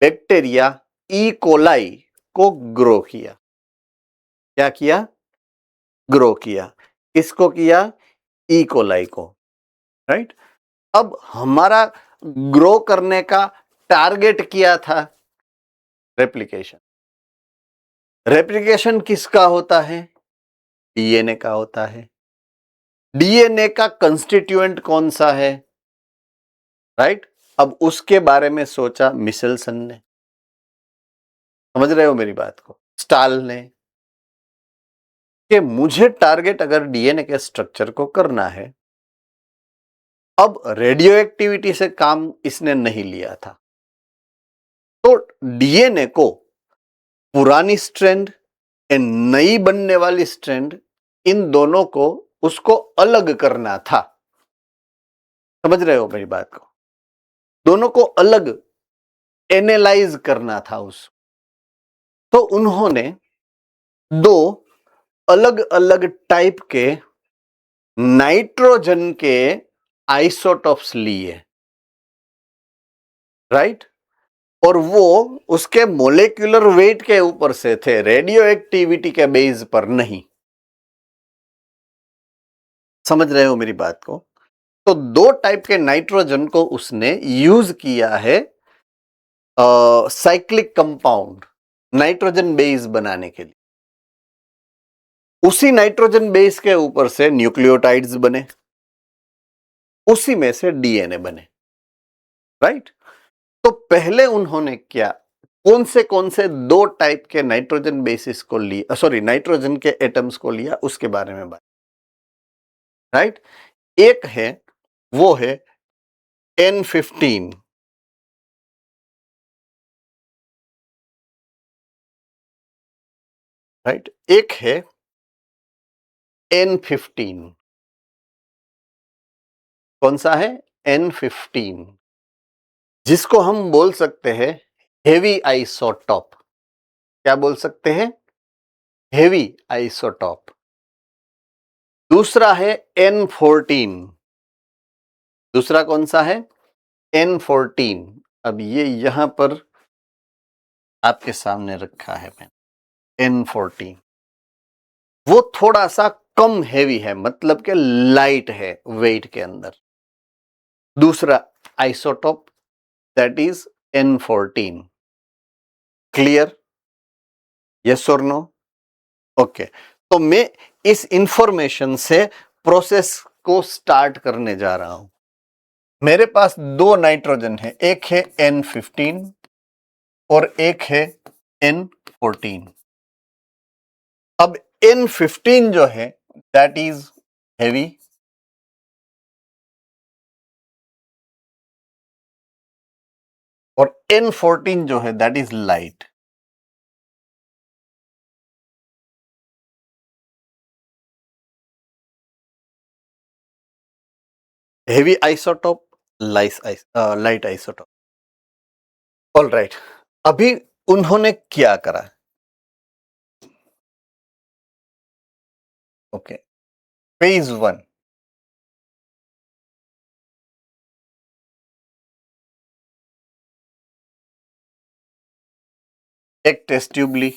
बैक्टीरिया ई कोलाई को ग्रो किया। क्या किया? ग्रो किया। किसको किया? ई कोलाई को। राइट, अब हमारा ग्रो करने का टारगेट क्या था? रेप्लिकेशन। रेप्लिकेशन किसका होता है? डीएनए का होता है। डीएनए का कंस्टिट्यूएंट कौन सा है? राइट, अब उसके बारे में सोचा मिशेल्सन ने। समझ रहे हो मेरी बात को? स्टाल ने, कि मुझे टारगेट अगर डीएनए के स्ट्रक्चर को करना है। अब रेडियो एक्टिविटी से काम इसने नहीं लिया था, तो डीएनए को पुरानी स्ट्रैंड एंड नई बनने वाली स्ट्रैंड, इन दोनों को उसको अलग करना था। समझ रहे हो मेरी बात को? दोनों को अलग एनालाइज करना था उस, तो उन्होंने दो अलग अलग टाइप के नाइट्रोजन के आइसोटोप्स लिए। राइट, और वो उसके मोलेक्युलर वेट के ऊपर से थे, रेडियो एक्टिविटी के बेस पर नहीं। समझ रहे हो मेरी बात को? तो दो टाइप के नाइट्रोजन को उसने यूज किया है साइक्लिक कंपाउंड, नाइट्रोजन बेस बनाने के लिए। उसी नाइट्रोजन बेस के ऊपर से न्यूक्लियोटाइड्स बने, उसी में से डीएनए बने। राइट, तो पहले उन्होंने क्या, कौन से दो टाइप के नाइट्रोजन बेसिस को लिया, सॉरी नाइट्रोजन के एटम्स को लिया, उसके बारे में बात। राइट, एक है, वो है N15। राइट, एक है N15। कौन सा है? N15, जिसको हम बोल सकते हैं हेवी आइसोटॉप। क्या बोल सकते हैं? Heavy isotope. दूसरा है N14। दूसरा कौन सा है? N14। अब ये यहां पर आपके सामने रखा है मैंने, N14। वो थोड़ा सा कम हेवी है, मतलब कि लाइट है वेट के अंदर। दूसरा isotope, that is N14। Clear? Yes और नो? ओके, तो मैं इस इंफॉर्मेशन से प्रोसेस को स्टार्ट करने जा रहा हूं। मेरे पास दो नाइट्रोजन है, एक है N15 और एक है N14। अब N15 जो है दैट इज हेवी, और N14 जो है that is light. Heavy isotope, light isotope. All right, अभी उन्होंने क्या करा? ओके, फेज 1, एक टेस्ट ट्यूब ली,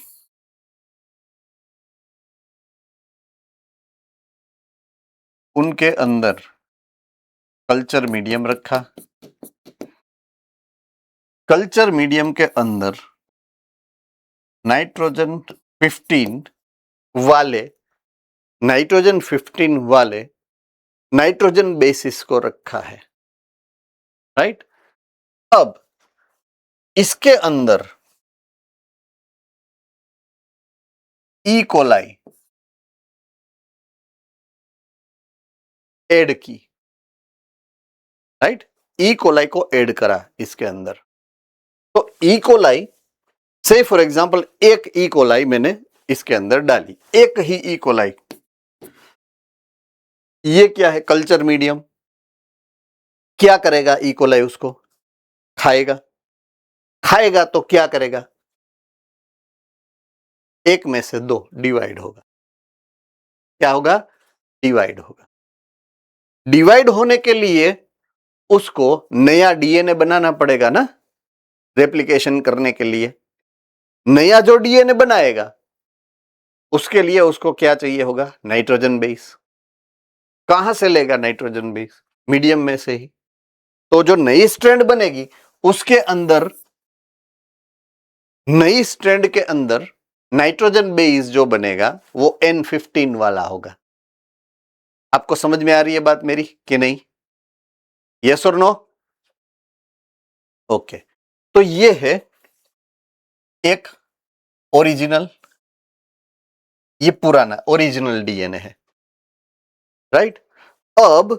उनके अंदर कल्चर मीडियम रखा, कल्चर मीडियम के अंदर नाइट्रोजन 15 वाले नाइट्रोजन 15 वाले नाइट्रोजन बेसिस को रखा है, राइट। अब इसके अंदर ई कोलाई ऐड की, राइट, ई कोलाई को ऐड करा इसके अंदर। तो ई कोलाई से फॉर एग्जांपल एक ई कोलाई मैंने इसके अंदर डाली, एक ही ई कोलाई, ये क्या है, कल्चर मीडियम। क्या करेगा ई कोलाई, उसको खाएगा, खाएगा तो क्या करेगा, एक में से दो डिवाइड होगा। क्या होगा, डिवाइड होगा। डिवाइड होने के लिए उसको नया डीएनए बनाना पड़ेगा ना, रेप्लिकेशन करने के लिए। नया जो डीएनए बनाएगा उसके लिए उसको क्या चाहिए होगा, नाइट्रोजन बेस। कहां से लेगा नाइट्रोजन बेस, मीडियम में से ही। तो जो नई स्ट्रैंड बनेगी उसके अंदर, नई स्ट्रैंड के अंदर नाइट्रोजन बेस जो बनेगा वो N15 वाला होगा। आपको समझ में आ रही है बात मेरी कि नहीं, यस और नो? ओके, तो ये है एक ओरिजिनल, ये पुराना ओरिजिनल डीएनए है, राइट। अब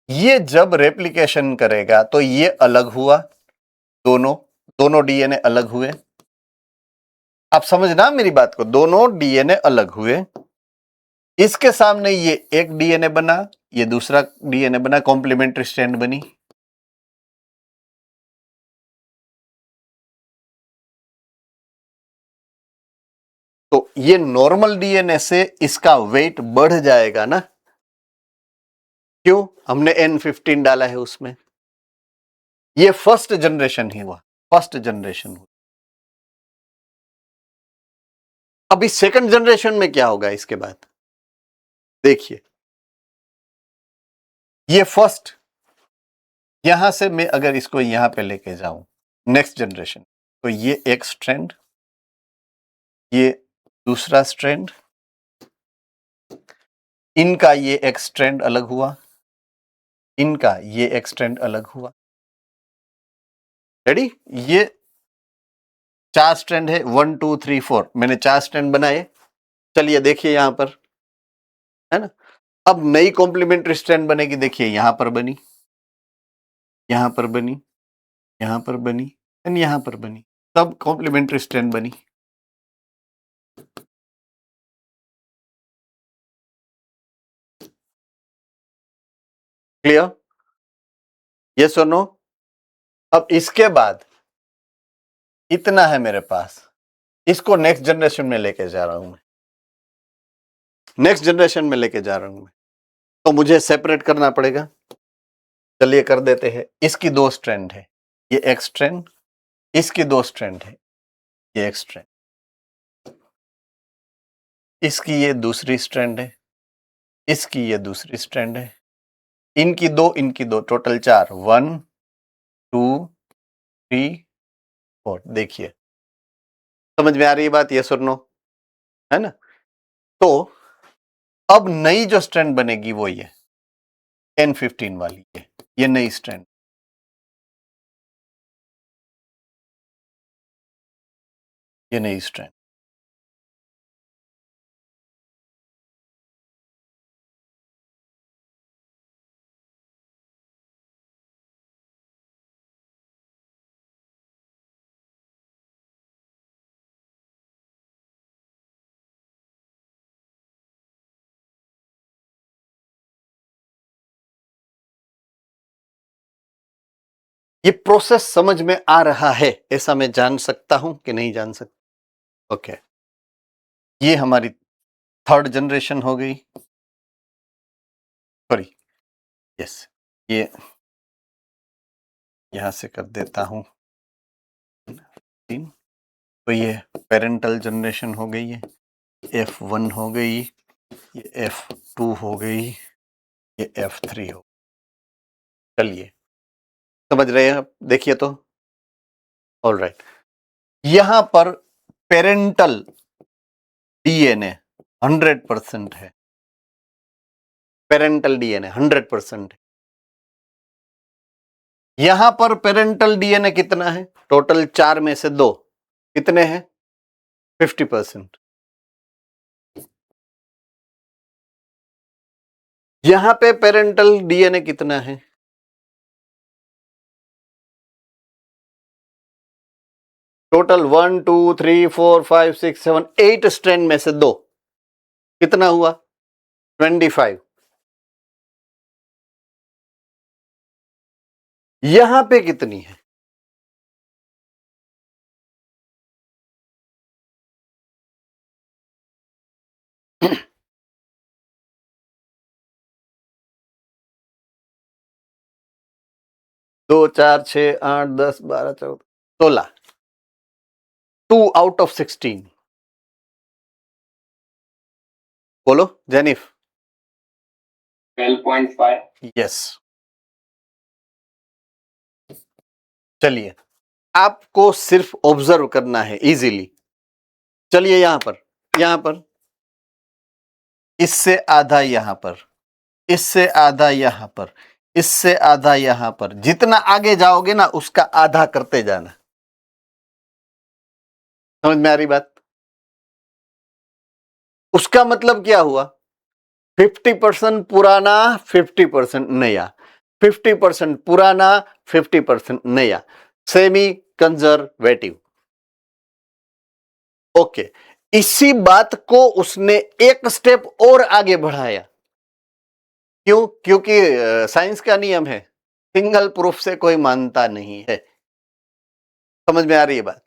ये जब रेप्लिकेशन करेगा तो ये अलग हुआ, दोनों दोनों डीएनए अलग हुए। आप समझना मेरी बात को, दोनों डीएनए अलग हुए। इसके सामने ये एक डीएनए बना, ये दूसरा डीएनए बना, कॉम्प्लीमेंट्री स्ट्रैंड बनी। तो ये नॉर्मल डीएनए से इसका वेट बढ़ जाएगा ना, क्यों, हमने N15 डाला है उसमें। ये फर्स्ट जनरेशन ही हुआ, फर्स्ट जनरेशन हुआ। अभी सेकंड जनरेशन में क्या होगा इसके बाद, देखिए, ये फर्स्ट, यहां से मैं अगर इसको यहां पे लेके जाऊं नेक्स्ट जनरेशन, तो ये एक स्ट्रैंड, ये दूसरा स्ट्रैंड, इनका ये एक स्ट्रैंड अलग हुआ, इनका ये एक स्ट्रैंड अलग हुआ। रेडी, ये 4 स्ट्रैंड है, 1 2 3 4, मैंने 4 स्ट्रैंड बनाए। चलिए देखिए यहां पर, है ना। अब नई कॉम्प्लीमेंट्री स्ट्रैंड बनेगी, देखिए यहां पर बनी, यहां पर बनी, यहां पर बनी एंड यहां पर बनी, तब कॉम्प्लीमेंट्री स्ट्रैंड बनी। क्लियर, यस और नो? अब इसके बाद इतना है मेरे पास, इसको नेक्स्ट जनरेशन में लेके जा रहा हूं मैं, नेक्स्ट जनरेशन में लेके जा रहा हूं मैं, तो मुझे सेपरेट करना पड़ेगा। चलिए कर देते हैं। इसकी 2 स्ट्रैंड है, ये एक स्ट्रैंड, इसकी 2 स्ट्रैंड है, ये एक स्ट्रैंड, इसकी ये दूसरी स्ट्रैंड है, इसकी ये दूसरी स्ट्रैंड है, इनकी 2, इनकी 2, टोटल 4, 1 2 3 4। देखिए समझ में आ रही है बात, यस और नो, है ना। तो अब नई जो स्ट्रैंड बनेगी वो ये N15 वाली है, ये नई स्ट्रैंड, ये नई स्ट्रैंड। ये प्रोसेस समझ में आ रहा है, ऐसा मैं जान सकता हूं कि नहीं जान सकता? ओके, ये हमारी थर्ड जनरेशन हो गई, सॉरी, यस, ये यहां से कर देता हूं 3। तो ये पेरेंटल जनरेशन हो गई है, F1 हो गई, ये F2 हो गई, ये F3 हो। चलिए, समझ रहे हैं आप? देखिए तो, ऑलराइट। यहां पर पेरेंटल डीएनए 100% है, पेरेंटल डीएनए 100% है। यहां पर पेरेंटल डीएनए कितना है? टोटल 4 में से 2 कितने हैं? 50%। यहां पे पेरेंटल डीएनए कितना है? टोटल 1 2 3 4 5 6 7 8 स्ट्रैंड में से 2 कितना हुआ? 25। यहां पे कितनी है? दो, 4, 6, 8, 10, 12, 14, 16। 2 आउट ऑफ 16। बोलो जेनिफ। 12.5। यस। चलिए, आपको सिर्फ ऑब्जर्व करना है इजीली। चलिए यहां पर इससे आधा यहां पर, इससे आधा यहां पर, इससे आधा यहां पर, जितना आगे जाओगे ना उसका आधा करते जाना। समझ में आ रही बात? उसका मतलब क्या हुआ? 50% पुराना, 50% नया, 50% पुराना, 50% नया, सेमी कंजर्वेटिव। ओके, इसी बात को उसने एक स्टेप और आगे बढ़ाया। क्यों? क्योंकि साइंस का नियम है, सिंगल प्रूफ से कोई मानता नहीं है। समझ में आ रही है बात?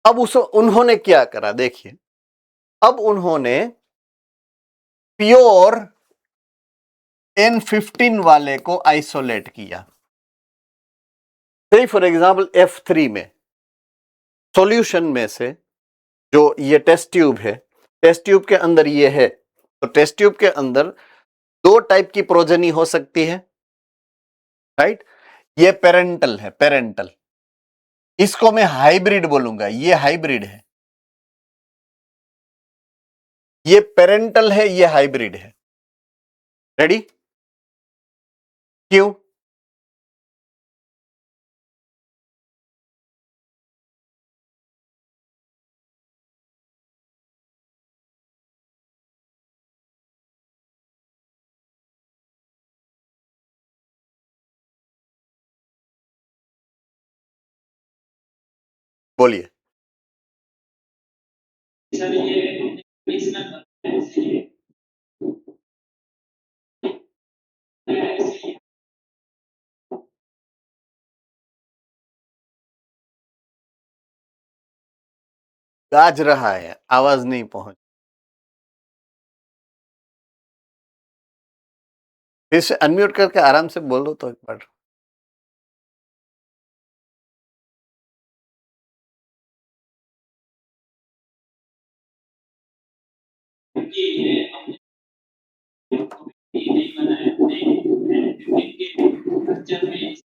अब उन्होंने क्या करा देखिए, अब उन्होंने प्योर N15 वाले को आइसोलेट किया। फॉर एग्जाम्पल F3 में सॉल्यूशन में से जो ये टेस्ट ट्यूब है, टेस्ट ट्यूब के अंदर ये है, तो टेस्ट ट्यूब के अंदर 2 टाइप की प्रोजेनी हो सकती है, राइट? ये पेरेंटल है, पेरेंटल। इसको मैं हाइब्रिड बोलूंगा, ये हाइब्रिड है। ये पेरेंटल है, ये हाइब्रिड है। रेडी? क्यों? बोलिए। सर ये कंडीशनल बनता है इसलिए इसलिए गाज रहा है, आवाज नहीं पहुंच। फिर से अनम्यूट करके आराम से बोलो तो एक बार। क्योंकि ये हमने नहीं बनाया, नहीं इनके कल्चर में।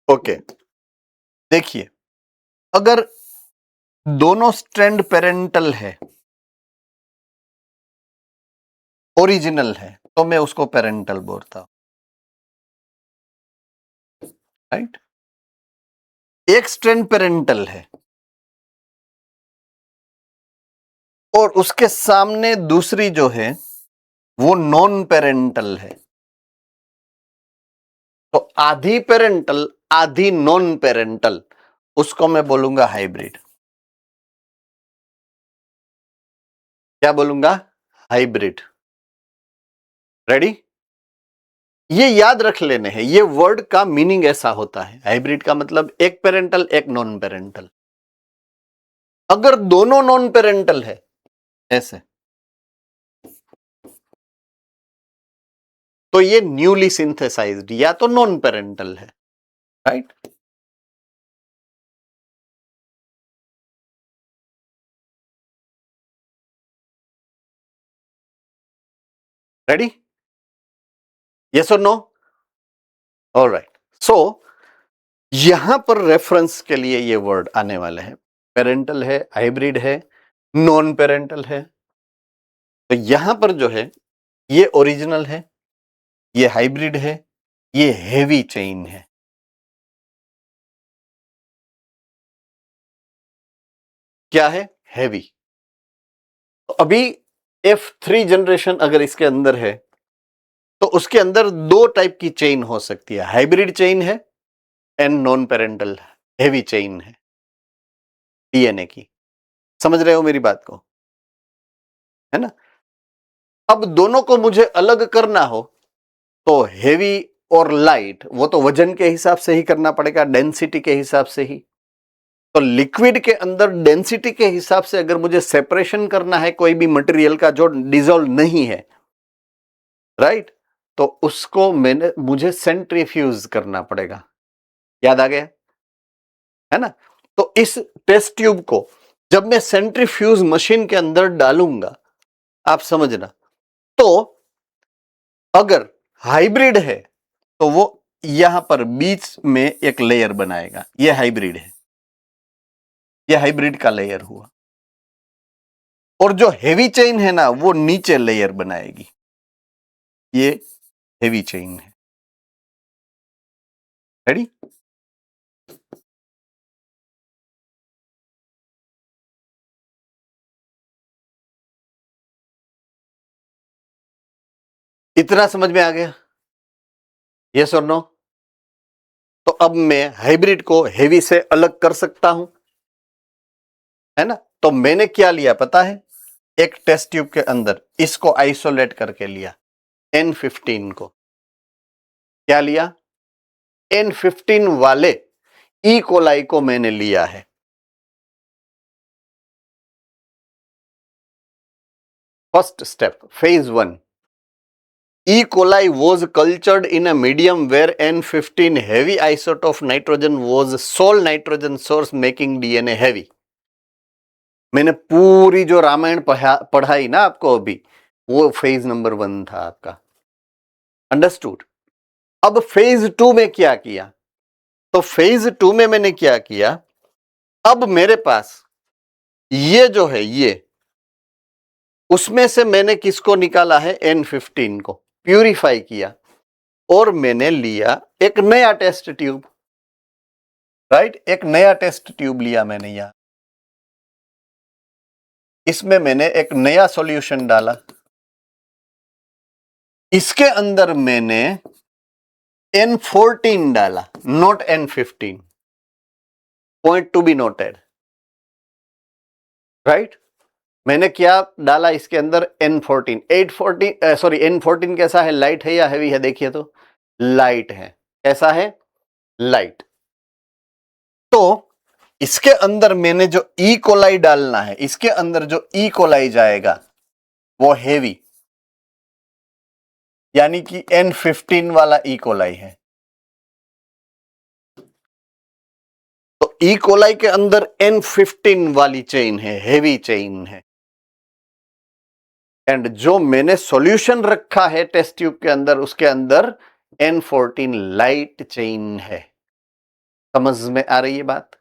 ओके, देखिए, अगर दोनों स्ट्रैंड पेरेंटल है, ओरिजिनल है, तो मैं उसको पेरेंटल बोलता हूं, राइट? एक स्ट्रैंड पेरेंटल है और उसके सामने दूसरी जो है वो नॉन पेरेंटल है, तो आधी पेरेंटल आधी नॉन पेरेंटल, उसको मैं बोलूंगा हाइब्रिड। क्या बोलूंगा? हाइब्रिड। रेडी? ये याद रख लेने हैं, ये वर्ड का मीनिंग ऐसा होता है, हाइब्रिड का मतलब एक पेरेंटल एक नॉन पेरेंटल। अगर दोनों नॉन पेरेंटल है ऐसे, तो ये न्यूली सिंथेसाइज्ड या तो नॉन पेरेंटल है, राइट? रेडी? यस और नो? ऑलराइट, सो यहां पर रेफरेंस के लिए ये वर्ड आने वाले हैं। पेरेंटल है, हाइब्रिड है, नॉन पेरेंटल है। तो यहां पर जो है ये ओरिजिनल है, ये हाइब्रिड है, ये हेवी चेन है। क्या है? हेवी। तो अभी F3 जनरेशन अगर इसके अंदर है तो उसके अंदर दो टाइप की चेन हो सकती है, हाइब्रिड चेन है and non parental heavy chain है डीएनए की। समझ रहे हो मेरी बात को? है ना? अब दोनों को मुझे अलग करना हो तो हेवी और लाइट वो तो वजन के हिसाब से ही करना पड़ेगा, डेंसिटी के हिसाब से ही। तो लिक्विड के अंदर डेंसिटी के हिसाब से अगर मुझे सेपरेशन करना है कोई भी मटेरियल का जो डिसॉल्व नहीं है, राइट, तो उसको मुझे सेंट्रीफ्यूज करना पड़ेगा। याद आ गया? है ना? तो इस टेस्ट ट्यूब को जब मैं सेंट्रीफ्यूज मशीन के अंदर डालूंगा, आप समझना, तो अगर हाइब्रिड है तो वो यहां पर बीच में एक लेयर बनाएगा, ये हाइब्रिड है, ये हाइब्रिड का लेयर हुआ। और जो हेवी चेन है ना वो नीचे लेयर बनाएगी, ये हेवी चेन है। रेडी? इतना समझ में आ गया? यस और नो? तो अब मैं हाइब्रिड को हेवी से अलग कर सकता हूं, है ना? तो मैंने क्या लिया पता है? एक टेस्ट ट्यूब के अंदर इसको आइसोलेट करके लिया, N15 को। क्या लिया? N15 वाले ई कोलाई को मैंने लिया है। First step, phase 1, E. coli was cultured in a medium where N15 heavy isotope of nitrogen was sole nitrogen source making DNA heavy. मैंने पूरी जो रामायण पढ़ाई ना आपको अभी, वो फेज नंबर 1 था आपका। अंडरस्टूड? अब फेज 2 में क्या किया? तो फेज 2 में मैंने क्या किया, अब मेरे पास ये जो है ये, उसमें से मैंने किसको निकाला है? N15 को प्यूरिफाई किया और मैंने लिया एक नया टेस्ट ट्यूब, राइट? एक नया टेस्ट ट्यूब लिया मैंने यहां, इसमें मैंने एक नया सॉल्यूशन डाला, इसके अंदर मैंने N14 डाला, not N15, point to be noted, right? मैंने क्या डाला इसके अंदर? N14, N14 कैसा है? लाइट है या हैवी है? देखिए तो लाइट है। कैसा है? लाइट। तो इसके अंदर मैंने जो ई कोलाई डालना है, इसके अंदर जो ई कोलाई जाएगा वो हेवी, यानी कि N15 वाला ई कोलाई है। तो ई कोलाई के अंदर N15 वाली चेन है, हेवी चेन है। एंड जो मैंने सॉल्यूशन रखा है टेस्ट ट्यूब के अंदर, उसके अंदर N14 लाइट चेन है। समझ में आ रही है बात?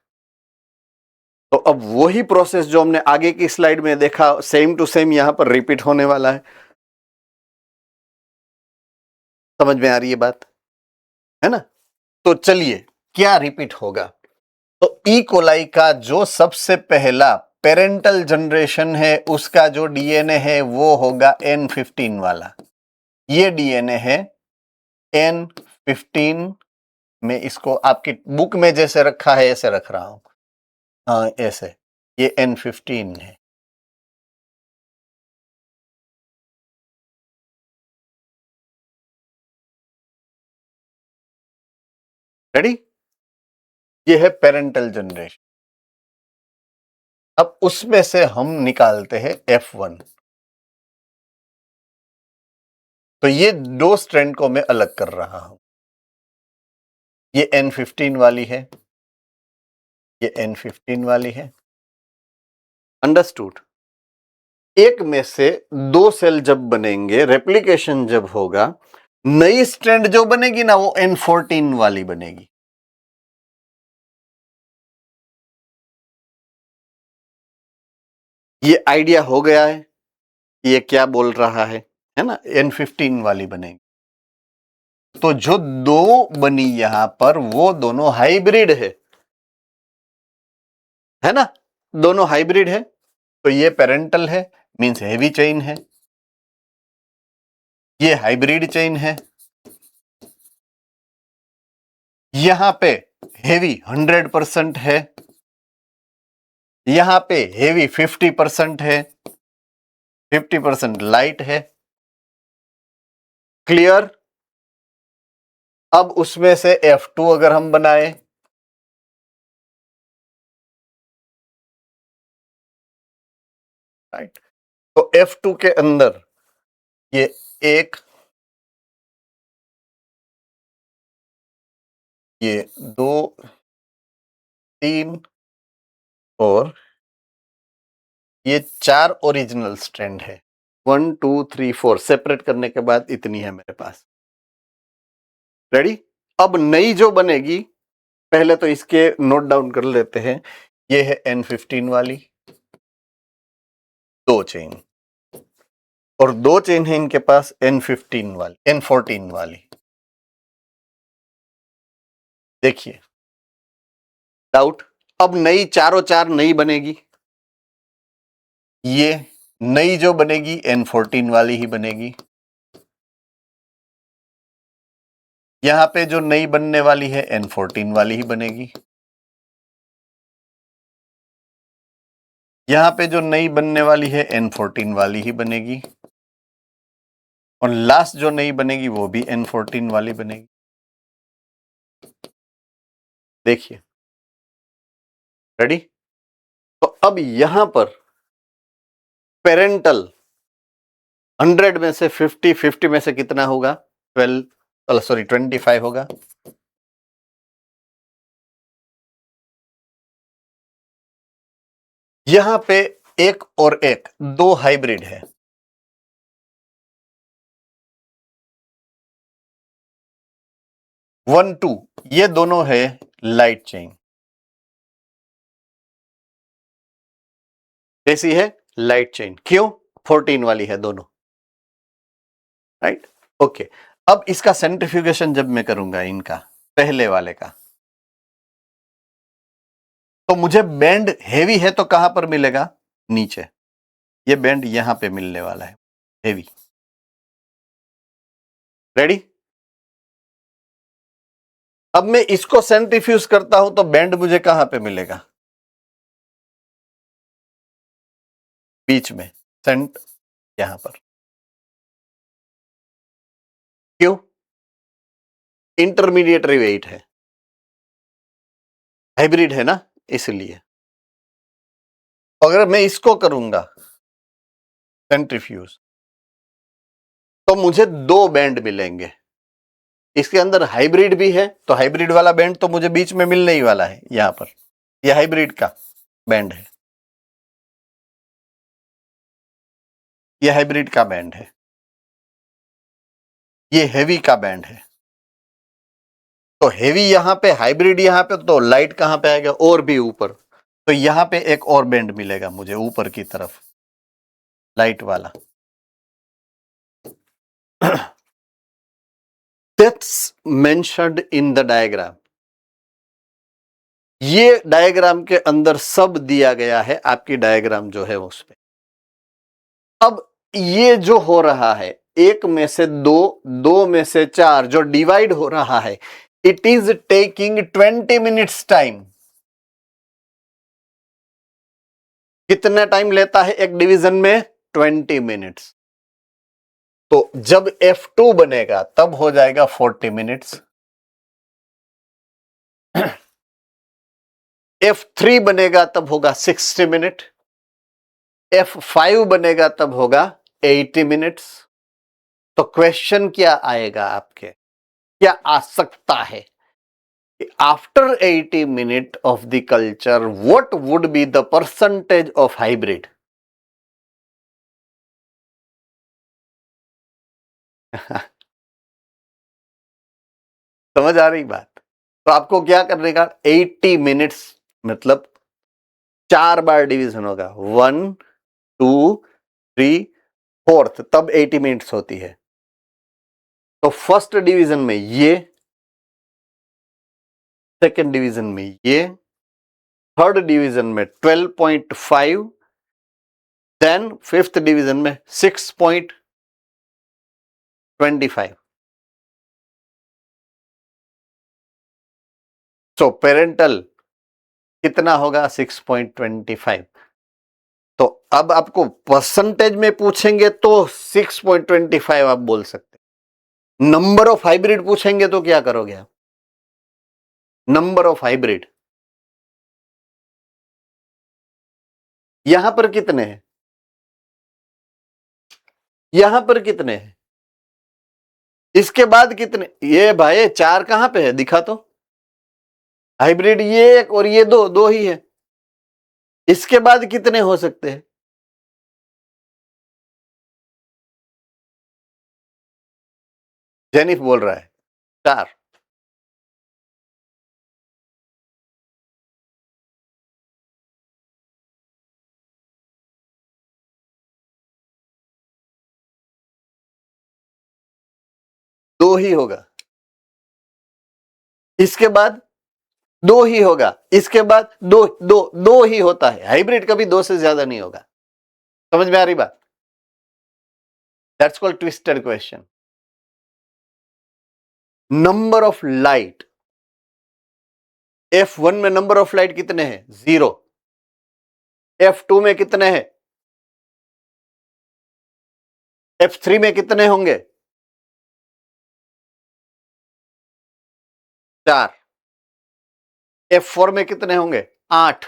तो अब वही प्रोसेस जो हमने आगे की स्लाइड में देखा, सेम टू सेम यहां पर रिपीट होने वाला है। समझ में आ रही है बात? है ना? तो चलिए, क्या रिपीट होगा? तो ई कोलाई का जो सबसे पहला पेरेंटल जनरेशन है, उसका जो डीएनए है वो होगा N15 वाला। ये डीएनए है N15 में, इसको आपकी बुक में जैसे रखा है ऐसे रख रहा हूं, हाँ ऐसे, ये N15 है। रेडी? ये है पेरेंटल जनरेशन। अब उसमें से हम निकालते हैं F1। तो ये दो स्ट्रैंड को मैं अलग कर रहा हूं, ये N15 वाली है, ये N15 वाली है। अंडरस्टूड? एक में से 2 सेल जब बनेंगे, रेप्लिकेशन जब होगा, नई स्ट्रैंड जो बनेगी ना वो N14 वाली बनेगी। ये आइडिया हो गया है ये क्या बोल रहा है ना? N15 वाली बनेगी। तो जो 2 बनी यहां पर वो दोनों हाइब्रिड है ना? दोनों हाइब्रिड है, तो ये पेरेंटल है, मींस हेवी चेन है, ये हाइब्रिड चेन है। यहां पे हेवी 100% है, यहां पे हेवी 50% है, 50% लाइट है। क्लियर? अब उसमें से F2 अगर हम बनाए, राइट, तो F2 के अंदर ये 1, ये 2, 3 और ये 4 ओरिजिनल स्ट्रैंड है। 1 2 3 4 सेपरेट करने के बाद इतनी है मेरे पास। रेडी? अब नई जो बनेगी, पहले तो इसके नोट डाउन कर लेते हैं। ये है N15 वाली, 2 चेन, और 2 चेन है इनके पास N14 वाली। देखिए, डाउट? अब नई चारों 4 नई बनेगी। ये नई जो बनेगी N14 वाली ही बनेगी। यहां पे जो नई बनने वाली है N14 वाली ही बनेगी। यहां पे जो नई बनने वाली है N14 वाली ही बनेगी, और लास्ट जो नई बनेगी वो भी N14 वाली बनेगी। देखिए, रेडी? तो अब यहां पर पेरेंटल 100 में से 50, 50 में से कितना होगा? 25 होगा। यहां पे एक और एक 2 हाइब्रिड है। 1 2 ये दोनों है लाइट चेन। कैसी है? Light chain. क्यों? 14 वाली है दोनों, राइट? ओके। अब इसका सेंट्रीफ्यूगेशन जब मैं करूंगा इनका, पहले वाले का, तो मुझे बैंड हेवी है तो कहां पर मिलेगा? नीचे। ये बैंड यहां पे मिलने वाला है, हेवी। रेडी? अब मैं इसको सेंट्रीफ्यूज करता हूं तो बैंड मुझे कहां पे मिलेगा? बीच में, सेंट, यहां पर। क्यों? इंटरमीडिएटरी वेट है, हाइब्रिड है ना, इसलिए। अगर मैं इसको करूंगा सेंट्रीफ्यूज, तो मुझे 2 बैंड मिलेंगे। इसके अंदर हाइब्रिड भी है, तो हाइब्रिड वाला बैंड तो मुझे बीच में मिलने ही वाला है यहां पर। यह हाइब्रिड का बैंड है, यह हाइब्रिड का बैंड है, ये हेवी का बैंड है। तो हेवी यहां पे, हाइब्रिड यहां पे, तो लाइट कहां पे आएगा? और भी ऊपर। तो यहां पे एक और बैंड मिलेगा मुझे ऊपर की तरफ, लाइट वाला। That's mentioned in the diagram. ये डायग्राम के अंदर सब दिया गया है, आपकी डायग्राम जो है उसमें। अब ये जो हो रहा है, 1 में से 2, 2 में से 4 जो डिवाइड हो रहा है, it is taking 20 minutes time. कितना टाइम लेता है एक डिवीजन में? 20 मिनट्स। तो जब F2 बनेगा तब हो जाएगा 40 मिनट्स। F3 बनेगा तब होगा 60 मिनट। F5 बनेगा तब होगा 80 मिनट्स। तो क्वेश्चन क्या आएगा आपके? क्या आ सकता है? After 80 minute of the culture, what would be the percentage of hybrid? समझ आ रही बात? तो आपको क्या करने का, 80 मिनट्स मतलब 4 बार डिवीजन होगा, 1 2 3 4, तब 80 मिनट्स होती है। तो फर्स्ट डिवीजन में ये, सेकंड डिवीजन में ये, थर्ड डिवीजन में 12.5, देन फिफ्थ डिवीजन में 6.25। सो पेरेंटल कितना होगा, 6.25। तो अब आपको परसेंटेज में पूछेंगे तो 6.25 आप बोल सकते। नंबर ऑफ हाइब्रिड पूछेंगे तो क्या करोगे आप? नंबर ऑफ हाइब्रिड यहां पर कितने हैं, यहां पर कितने हैं, इसके बाद कितने, ये भाई 4 कहां पे है दिखा तो, हाइब्रिड ये एक और ये दो, दो ही है। इसके बाद कितने हो सकते हैं? जेनिफ बोल रहा है 4। दो ही होगा, इसके बाद दो ही होगा, इसके बाद दो, दो दो ही होता है। हाइब्रिड कभी दो से ज्यादा नहीं होगा। समझ में आ रही बात? That's called twisted question. Number of light, F1 में नंबर ऑफ लाइट कितने हैं, 0। F2 में कितने हैं, F3 में कितने होंगे, 4। F4 में कितने होंगे, 8।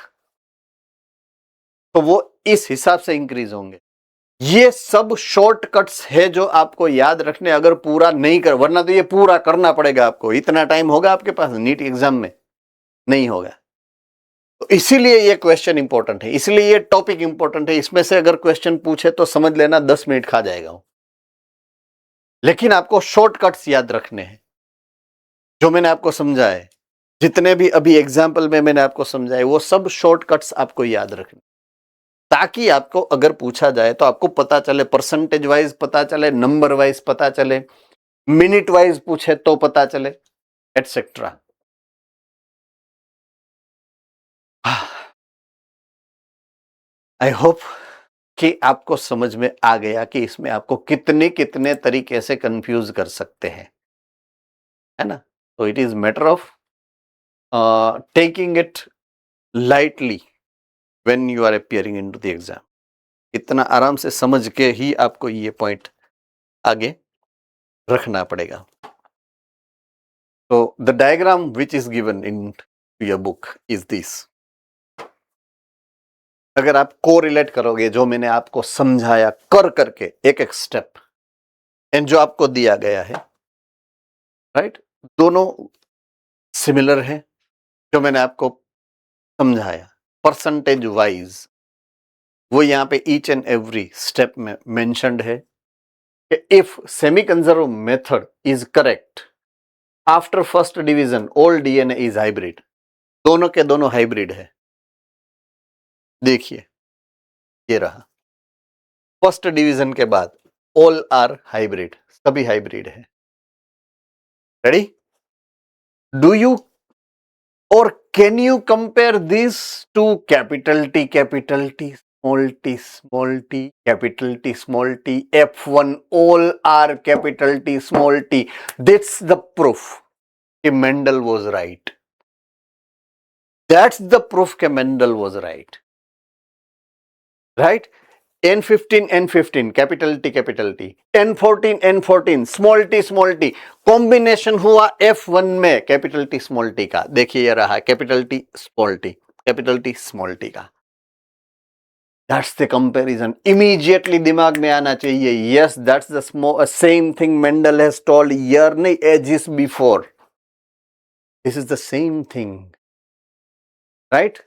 तो वो इस हिसाब से इंक्रीज होंगे। ये सब शॉर्टकट्स है जो आपको याद रखने, अगर पूरा नहीं कर, वरना तो ये पूरा करना पड़ेगा आपको। इतना टाइम होगा आपके पास नीट एग्जाम में? नहीं होगा। तो इसीलिए ये क्वेश्चन इंपॉर्टेंट है, इसलिए ये टॉपिक इंपॉर्टेंट है। इसमें से अगर क्वेश्चन पूछे तो समझ लेना 10 मिनट खा जाएगा। लेकिन आपको शॉर्टकट्स याद रखने हैं जो मैंने आपको समझाए, जितने भी अभी एग्जाम्पल में मैंने आपको समझाए, वो सब शॉर्टकट्स आपको याद रखने, ताकि आपको अगर पूछा जाए तो आपको पता चले, परसेंटेज वाइज पता चले, नंबर वाइज पता चले, मिनट वाइज पूछे तो पता चले, एटसेट्रा। आई होप कि आपको समझ में आ गया कि इसमें आपको कितने कितने तरीके से कंफ्यूज कर सकते हैं, है ना? तो it is matter of taking it lightly when you are appearing into the exam. इतना आराम से समझ के ही आपको ये पॉइंट आगे रखना पड़ेगा। तो the diagram which is given in your book is this. अगर आप कोरिलेट करोगे जो मैंने आपको समझाया कर करके एक एक स्टेप, एंड जो आपको दिया गया है, राइट, दोनों सिमिलर है जो मैंने आपको समझाया परसेंटेज वाइज, वो यहां पे ईच एंड एवरी स्टेप में मेंशन्ड है कि if semi conserve method is correct after first division all DNA is hybrid. दोनों के दोनों हाइब्रिड है। देखिए ये रहा, फर्स्ट डिवीजन के बाद ऑल आर हाइब्रिड, सभी हाइब्रिड है। Ready? Do you or can you compare this to capital T, small t, small t, capital T, small t, F1 all are capital T, small t? That's the proof कि Mendel was right. That's the proof कि Mendel was right. Right? N15, N15, capital T, N14, N14, small t, combination हुआ F1 में कैपिटल T, स्मॉल t का। देखिए ये रहा capital T, small t, capital T, small t का। That's the comparison. Immediately दिमाग में आना चाहिए, yes, that's the same thing Mendel has told year नहीं, ages before. This is the same thing. Right?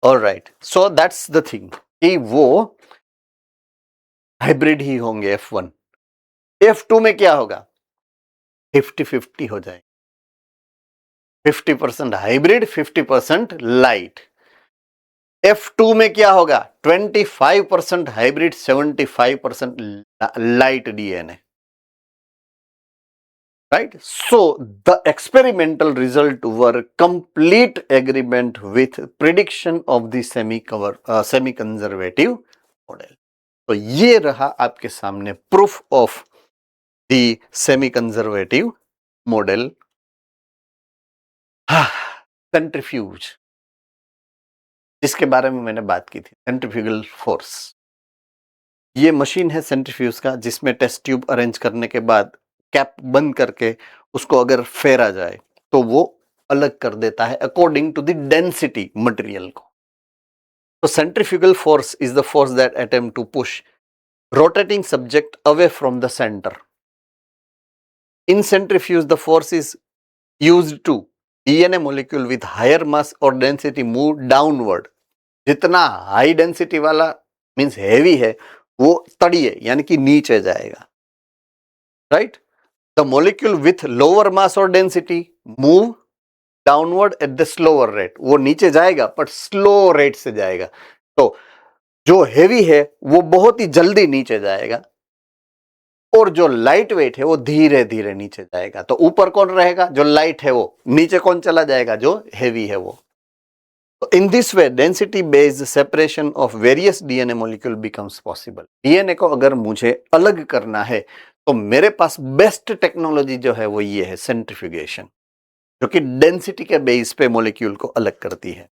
All right. So that's the thing कि वो हाइब्रिड ही होंगे F1। F2 में क्या होगा? 50-50 हो जाएगा, 50% हाइब्रिड, 50% लाइट। F2 में क्या होगा? 25% hybrid, 75% light DNA, right? So the experimental result were complete agreement with prediction of the semi conservative model. तो ये रहा आपके सामने proof of the semi conservative model. Centrifuge, जिसके बारे में मैंने बात की थी, सेंट्रीफ्यूगल फोर्स। ये मशीन है सेंट्रीफ्यूज का, जिसमें टेस्ट ट्यूब अरेंज करने के बाद कैप बंद करके उसको अगर फेरा जाए तो वो अलग कर देता है according to the density material को। तो centrifugal force is the force that attempt to push rotating subject away from the center. In centrifuge, the force is used to DNA molecule with higher mass or density move downward. जितना हाई डेंसिटी वाला मीन्स हैवी है वो तड़िए यानी कि नीचे जाएगा, राइट? The molecule with lower mass और density move downward at the slower rate. वो नीचे जाएगा पर स्लो रेट से जाएगा। तो जो हैवी है वो बहुत ही जल्दी नीचे जाएगा और जो लाइट वेट है वो धीरे धीरे नीचे जाएगा। तो ऊपर कौन रहेगा? जो लाइट है वो। नीचे कौन चला जाएगा? जो हैवी है वो। तो इन this way density based separation of various DNA molecule becomes possible. DNA को अगर मुझे अलग करना है तो मेरे पास बेस्ट टेक्नोलॉजी जो है वो ये है सेंट्रीफ्यूगेशन, जो कि डेंसिटी के बेस पे मॉलिक्यूल को अलग करती है।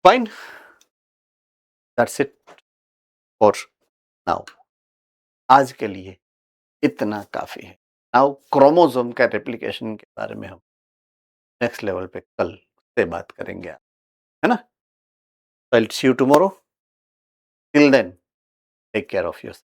Fine, that's it for now. आज के लिए इतना काफी है। नाउ क्रोमोसोम का रेप्लिकेशन के बारे में हम नेक्स्ट लेवल पे कल से बात करेंगे, है ना? I will see you tomorrow. Till then take care of yourself.